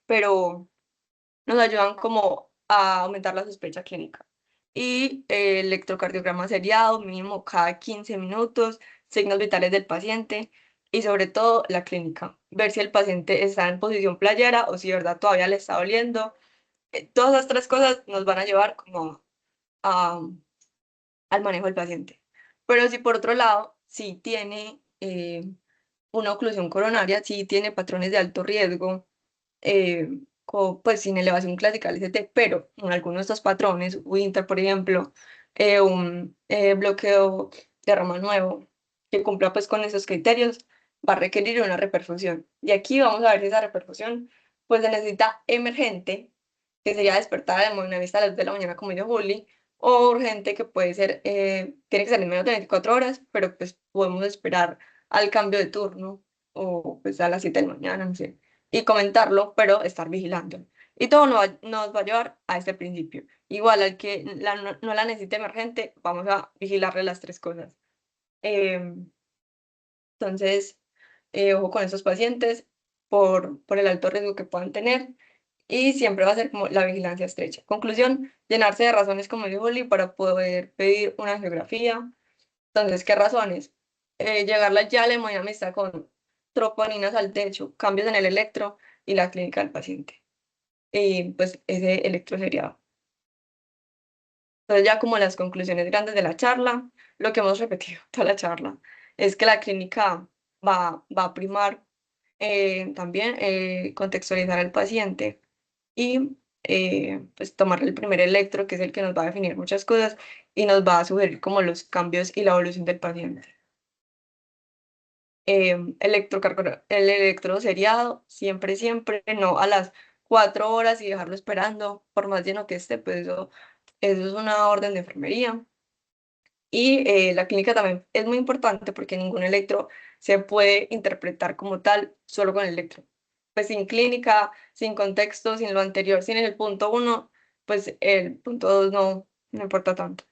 Speaker 2: pero nos ayudan como a aumentar la sospecha clínica. Y electrocardiograma seriado, mínimo cada 15 minutos, signos vitales del paciente y sobre todo la clínica. Ver si el paciente está en posición playera o si de verdad todavía le está doliendo. Todas esas 3 cosas nos van a llevar como a, al manejo del paciente. Pero si por otro lado, si tiene una oclusión coronaria sí tiene patrones de alto riesgo, pues sin elevación clásica del ST, pero en algunos de estos patrones, Winter, por ejemplo, un bloqueo de rama nuevo que cumpla pues con esos criterios, va a requerir una reperfusión. Y aquí vamos a ver si esa reperfusión pues se necesita emergente, que sería despertar al hemodinamista a las 2 de la mañana, como dijo Juli, o urgente, que puede ser, tiene que ser en menos de 24 horas, pero pues podemos esperar al cambio de turno o pues a las 7 de la mañana, no sé, y comentarlo, pero estar vigilando. Y todo nos va a llevar a este principio. Igual al que no la necesite emergente, vamos a vigilarle las tres cosas. Em, entonces, ojo con estos pacientes por el alto riesgo que puedan tener y siempre va a ser como la vigilancia estrecha. Conclusión, llenarse de razones, como dijo Oli, para poder pedir una geografía. Entonces, ¿qué razones? Llegarla ya a la hemodinamista con troponinas al techo, cambios en el electro y la clínica del paciente. Y pues ese electro sería. Entonces, ya como las conclusiones grandes de la charla, lo que hemos repetido toda la charla es que la clínica va a primar también contextualizar al paciente y pues tomar el primer electro, que es el que nos va a definir muchas cosas y nos va a sugerir como los cambios y la evolución del paciente. El electrodo seriado, siempre, siempre, no a las 4 horas y dejarlo esperando, por más lleno que esté, pues eso es una orden de enfermería. Y la clínica también es muy importante porque ningún electro se puede interpretar como tal solo con el electro. Pues sin clínica, sin contexto, sin lo anterior, sin el punto uno, pues el punto dos no importa tanto.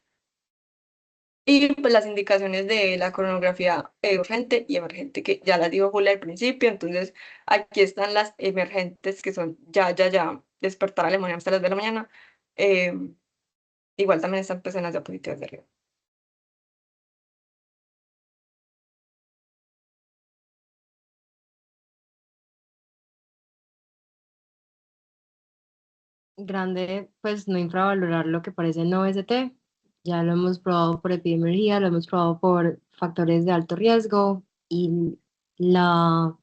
Speaker 2: Y pues las indicaciones de la coronografía urgente y emergente, que ya las dijo Julia al principio, entonces aquí están las emergentes que son ya, despertar a la mañana hasta las de la mañana. eh, Igual también están pues en las diapositivas de arriba.
Speaker 1: Grande, pues no infravalorar lo que parece no ST. Ya lo hemos probado por epidemiología, lo hemos probado por factores de alto riesgo y la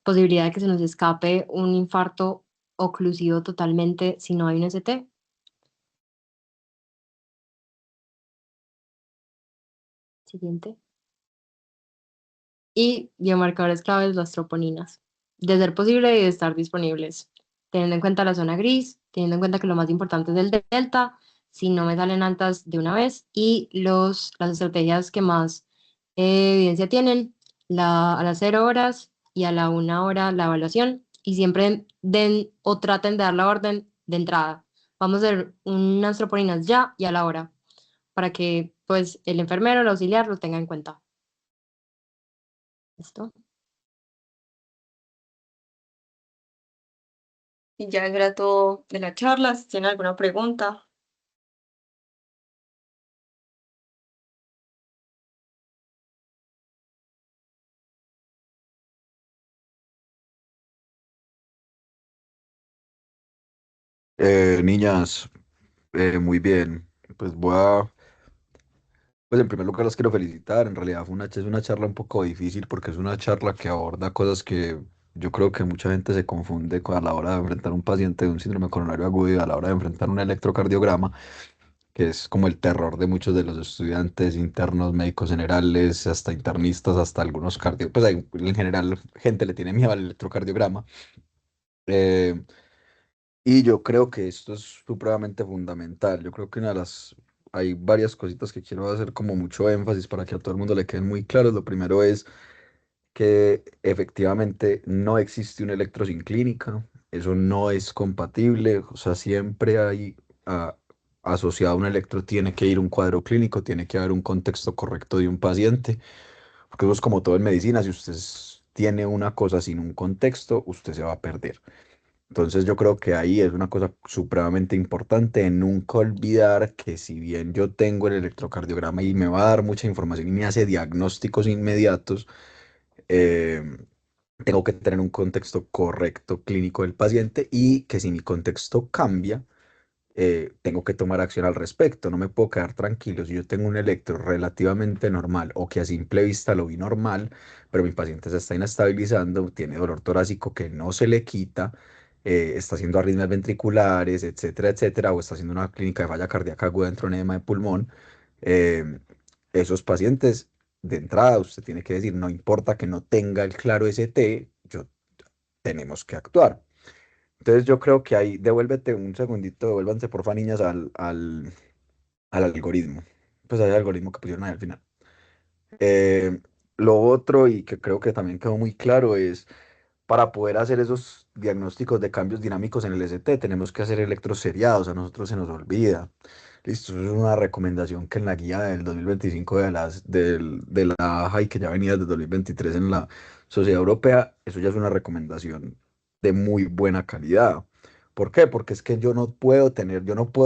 Speaker 1: posibilidad de que se nos escape un infarto oclusivo totalmente si no hay un ST. Siguiente. Y biomarcadores claves, las troponinas. De ser posible y de estar disponibles. Teniendo en cuenta la zona gris, teniendo en cuenta que lo más importante es el delta, si no me salen altas de una vez, y las estrategias que más evidencia tienen, a las 0 horas y a la 1 hora la evaluación, y siempre den o traten de dar la orden de entrada. Vamos a hacer unas troponinas ya y a la hora, para que pues el enfermero, el auxiliar lo tenga en cuenta. ¿Listo?
Speaker 2: Y ya era todo de la charla. Si tienen alguna pregunta.
Speaker 3: Niñas, muy bien. Pues pues en primer lugar las quiero felicitar. En realidad es una charla un poco difícil porque es una charla que aborda cosas que yo creo que mucha gente se confunde a la hora de enfrentar un paciente de un síndrome coronario agudo y a la hora de enfrentar un electrocardiograma, que es como el terror de muchos de los estudiantes, internos, médicos generales, hasta internistas, hasta algunos cardio. Pues en general gente le tiene miedo al electrocardiograma. Eh, y yo creo que esto es supremamente fundamental. Yo creo que hay varias cositas que quiero hacer como mucho énfasis para que a todo el mundo le queden muy claros. Lo primero es que efectivamente no existe un electro sin clínica. Eso no es compatible. O sea, siempre hay ah, asociado a un electro, tiene que ir un cuadro clínico, tiene que haber un contexto correcto de un paciente. Porque eso es como todo en medicina. Si usted tiene una cosa sin un contexto, usted se va a perder. Entonces yo creo que ahí es una cosa supremamente importante, en nunca olvidar que si bien yo tengo el electrocardiograma y me va a dar mucha información y me hace diagnósticos inmediatos, eh, tengo que tener un contexto correcto clínico del paciente y que si mi contexto cambia, tengo que tomar acción al respecto, no me puedo quedar tranquilo. Si yo tengo un electro relativamente normal o que a simple vista lo vi normal, pero mi paciente se está inestabilizando, tiene dolor torácico que no se le quita, está haciendo arritmias ventriculares, etcétera, etcétera, o está haciendo una clínica de falla cardíaca aguda dentro de un edema de pulmón, eh, esos pacientes, de entrada, usted tiene que decir, no importa que no tenga el claro ST, tenemos que actuar. Entonces yo creo que ahí, devuélvete un segundito, devuélvanse porfa niñas al algoritmo. Pues al algoritmo que pusieron ahí al final. Eh, lo otro, y que creo que también quedó muy claro, es para poder hacer esos diagnósticos de cambios dinámicos en el ST, tenemos que hacer electros seriados, a nosotros se nos olvida. Listo, eso es una recomendación que en la guía del 2025 de la AJA y que ya venía desde 2023 en la Sociedad Europea, eso ya es una recomendación de muy buena calidad. ¿Por qué? Porque es que yo no puedo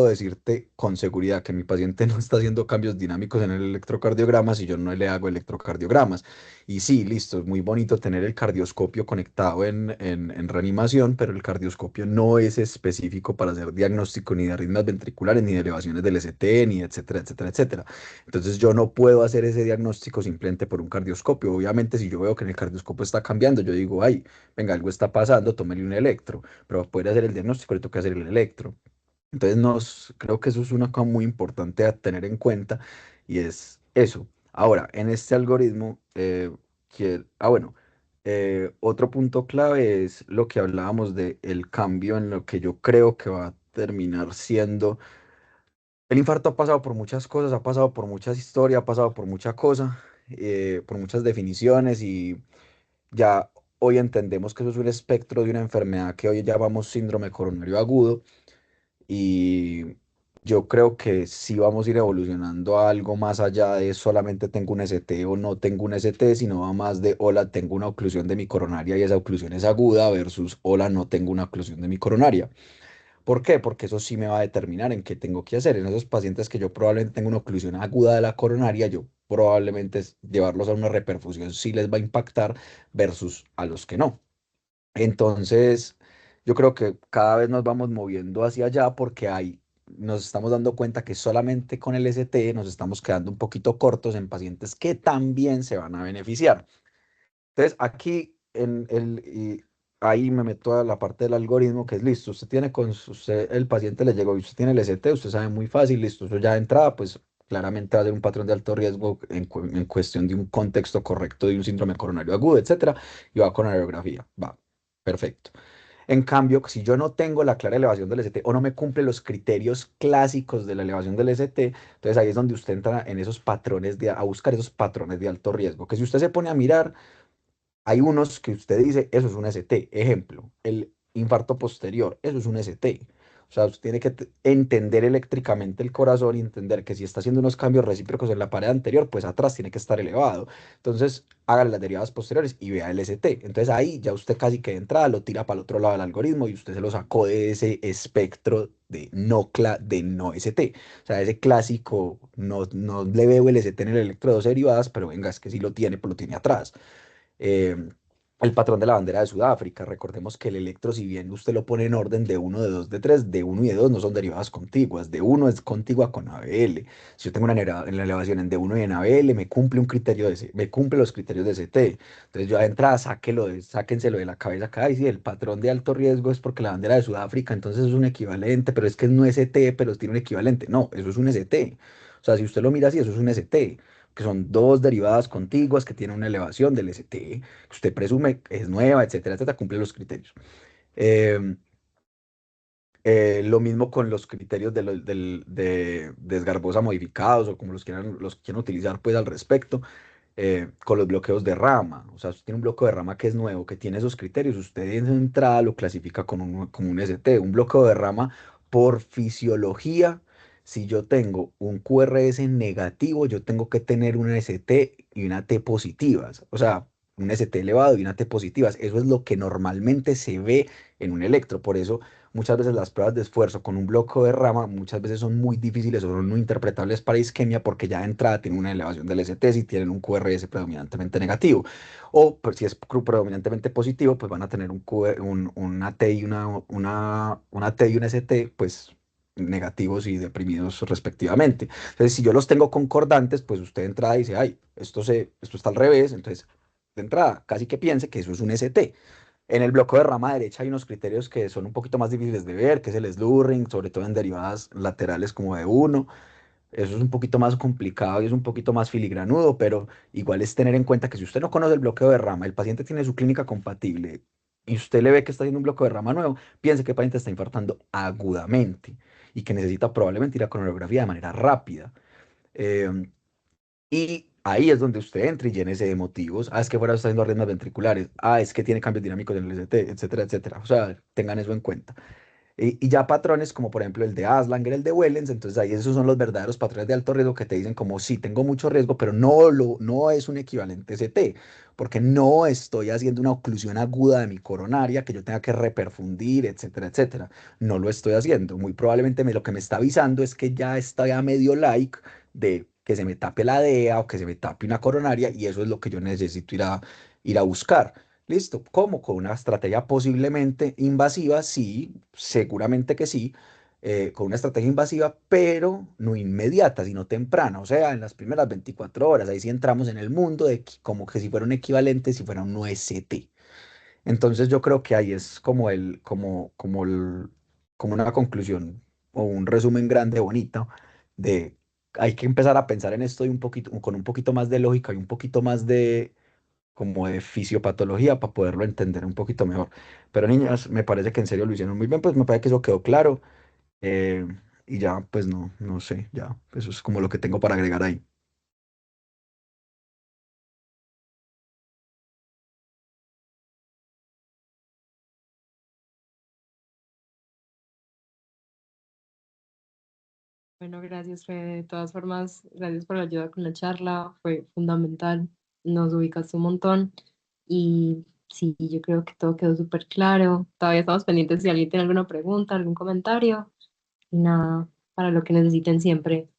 Speaker 3: decirte con seguridad que mi paciente no está haciendo cambios dinámicos en el electrocardiograma si yo no le hago electrocardiogramas. Y sí, listo, es muy bonito tener el cardioscopio conectado en reanimación, pero el cardioscopio no es específico para hacer diagnóstico ni de arritmias ventriculares, ni de elevaciones del ST, ni etcétera, etcétera, etcétera. Entonces yo no puedo hacer ese diagnóstico simplemente por un cardioscopio. Obviamente, si yo veo que en el cardioscopio está cambiando, yo digo, ay, venga, algo está pasando, tómele un electro, pero para poder hacer el diagnóstico le toca hacer el electro. Entonces, creo que eso es una cosa muy importante a tener en cuenta y es eso. Ahora, en este algoritmo, bueno, otro punto clave es lo que hablábamos de el cambio en lo que yo creo que va a terminar siendo. El infarto ha pasado por muchas cosas, ha pasado por muchas historias, ha pasado por mucha cosa, por muchas definiciones y ya hoy entendemos que eso es un espectro de una enfermedad que hoy llamamos síndrome coronario agudo y yo creo que sí vamos a ir evolucionando a algo más allá de solamente tengo un ST o no tengo un ST, sino va más de hola, tengo una oclusión de mi coronaria y esa oclusión es aguda versus hola, no tengo una oclusión de mi coronaria. ¿Por qué? Porque eso sí me va a determinar en qué tengo que hacer. En esos pacientes que yo probablemente tengo una oclusión aguda de la coronaria, yo probablemente llevarlos a una reperfusión sí les va a impactar versus a los que no. Entonces, yo creo que cada vez nos vamos moviendo hacia allá porque nos estamos dando cuenta que solamente con el ST nos estamos quedando un poquito cortos en pacientes que también se van a beneficiar. Entonces, y ahí me meto a la parte del algoritmo que es listo. El paciente le llegó y usted tiene el ST, usted sabe muy fácil, listo. Eso ya de entrada, pues claramente va a ser un patrón de alto riesgo en cuestión de un contexto correcto de un síndrome coronario agudo, etcétera, y va con radiografía. Va, perfecto. En cambio, si yo no tengo la clara elevación del ST o no me cumple los criterios clásicos de la elevación del ST, entonces ahí es donde usted entra en esos patrones a buscar esos patrones de alto riesgo, que si usted se pone a mirar, hay unos que usted dice, eso es un ST. Ejemplo, el infarto posterior, eso es un ST. O sea, usted tiene que entender eléctricamente el corazón y entender que si está haciendo unos cambios recíprocos en la pared anterior, pues atrás tiene que estar elevado. Entonces, hágale las derivadas posteriores y vea el ST. Entonces ahí ya usted casi que de entrada lo tira para el otro lado del algoritmo y usted se lo sacó de ese espectro de no ST. O sea, ese clásico, no le veo el ST en el electrodo derivadas, pero venga, es que si lo tiene, pues lo tiene atrás. eh, el patrón de la bandera de Sudáfrica. Recordemos que el electro, si bien usted lo pone en orden de uno, de 2, de 3, de uno y de 2 no son derivadas contiguas. De uno es contigua con ABL. Si yo tengo una elevación en D1 y en ABL, me cumple los criterios de CT. Entonces yo de entrada sáquenselo de la cabeza acá y si el patrón de alto riesgo es porque la bandera de Sudáfrica, entonces es un equivalente, pero es que no es ST, pero tiene un equivalente. No, eso es un ST. O sea, si usted lo mira así, eso es un ST, que son dos derivadas contiguas que tienen una elevación del ST, que usted presume es nueva, etcétera, etcétera, cumple los criterios. Eh, lo mismo con los criterios de Esgarbosa modificados o como los quieran utilizar pues al respecto, con los bloqueos de rama. O sea, usted tiene un bloqueo de rama que es nuevo, que tiene esos criterios, usted en su entrada lo clasifica como un ST. Un bloqueo de rama por fisiología, si yo tengo un QRS negativo, yo tengo que tener una ST y una T positivas. O sea, un ST elevado y una T positivas. Eso es lo que normalmente se ve en un electro. Por eso muchas veces las pruebas de esfuerzo con un bloqueo de rama muchas veces son muy difíciles o son muy interpretables para isquemia porque ya de entrada tienen una elevación del ST si tienen un QRS predominantemente negativo. O pues, si es predominantemente positivo, pues van a tener una T y una ST pues negativos y deprimidos respectivamente. Entonces, si yo los tengo concordantes, pues usted de entrada dice, ay, esto está al revés, entonces de entrada casi que piense que eso es un ST. En el bloqueo de rama derecha hay unos criterios que son un poquito más difíciles de ver, que es el slurring, sobre todo en derivadas laterales como de uno. Eso es un poquito más complicado y es un poquito más filigranudo, pero igual es tener en cuenta que si usted no conoce el bloqueo de rama, el paciente tiene su clínica compatible y usted le ve que está haciendo un bloqueo de rama nuevo, piense que el paciente está infartando agudamente y que necesita probablemente ir a coronariografía de manera rápida. Em, y ahí es donde usted entra y llénese de motivos. Ah, es que fuera está haciendo arritmias ventriculares. Ah, es que tiene cambios dinámicos en el ST, etcétera, etcétera. O sea, tengan eso en cuenta. Y ya patrones como por ejemplo el de Aslanger, el de Wellens, entonces ahí esos son los verdaderos patrones de alto riesgo que te dicen como sí, tengo mucho riesgo, pero no es un equivalente ST, porque no estoy haciendo una oclusión aguda de mi coronaria que yo tenga que reperfundir, etcétera, etcétera. No lo estoy haciendo. Muy probablemente lo que me está avisando es que ya estoy a medio like de que se me tape la DEA o que se me tape una coronaria y eso es lo que yo necesito ir a buscar. Listo. ¿Cómo? Con una estrategia posiblemente invasiva, sí, seguramente que sí, con una estrategia invasiva, pero no inmediata, sino temprana, o sea, en las primeras 24 horas. Ahí sí entramos en el mundo de como que si fuera un equivalente, si fuera un OST. Entonces yo creo que ahí es como una conclusión o un resumen grande, bonito, de hay que empezar a pensar en esto y con un poquito más de lógica y un poquito más de como de fisiopatología para poderlo entender un poquito mejor. Pero niñas, me parece que en serio lo hicieron muy bien, pues me parece que eso quedó claro. eh, y ya, pues no sé, ya, eso es como lo que tengo para agregar ahí.
Speaker 1: Bueno, gracias, Fede. De todas formas, gracias por la ayuda con la charla, fue fundamental, nos ubicaste un montón y sí, yo creo que todo quedó súper claro. Todavía estamos pendientes si alguien tiene alguna pregunta, algún comentario y nada, para lo que necesiten siempre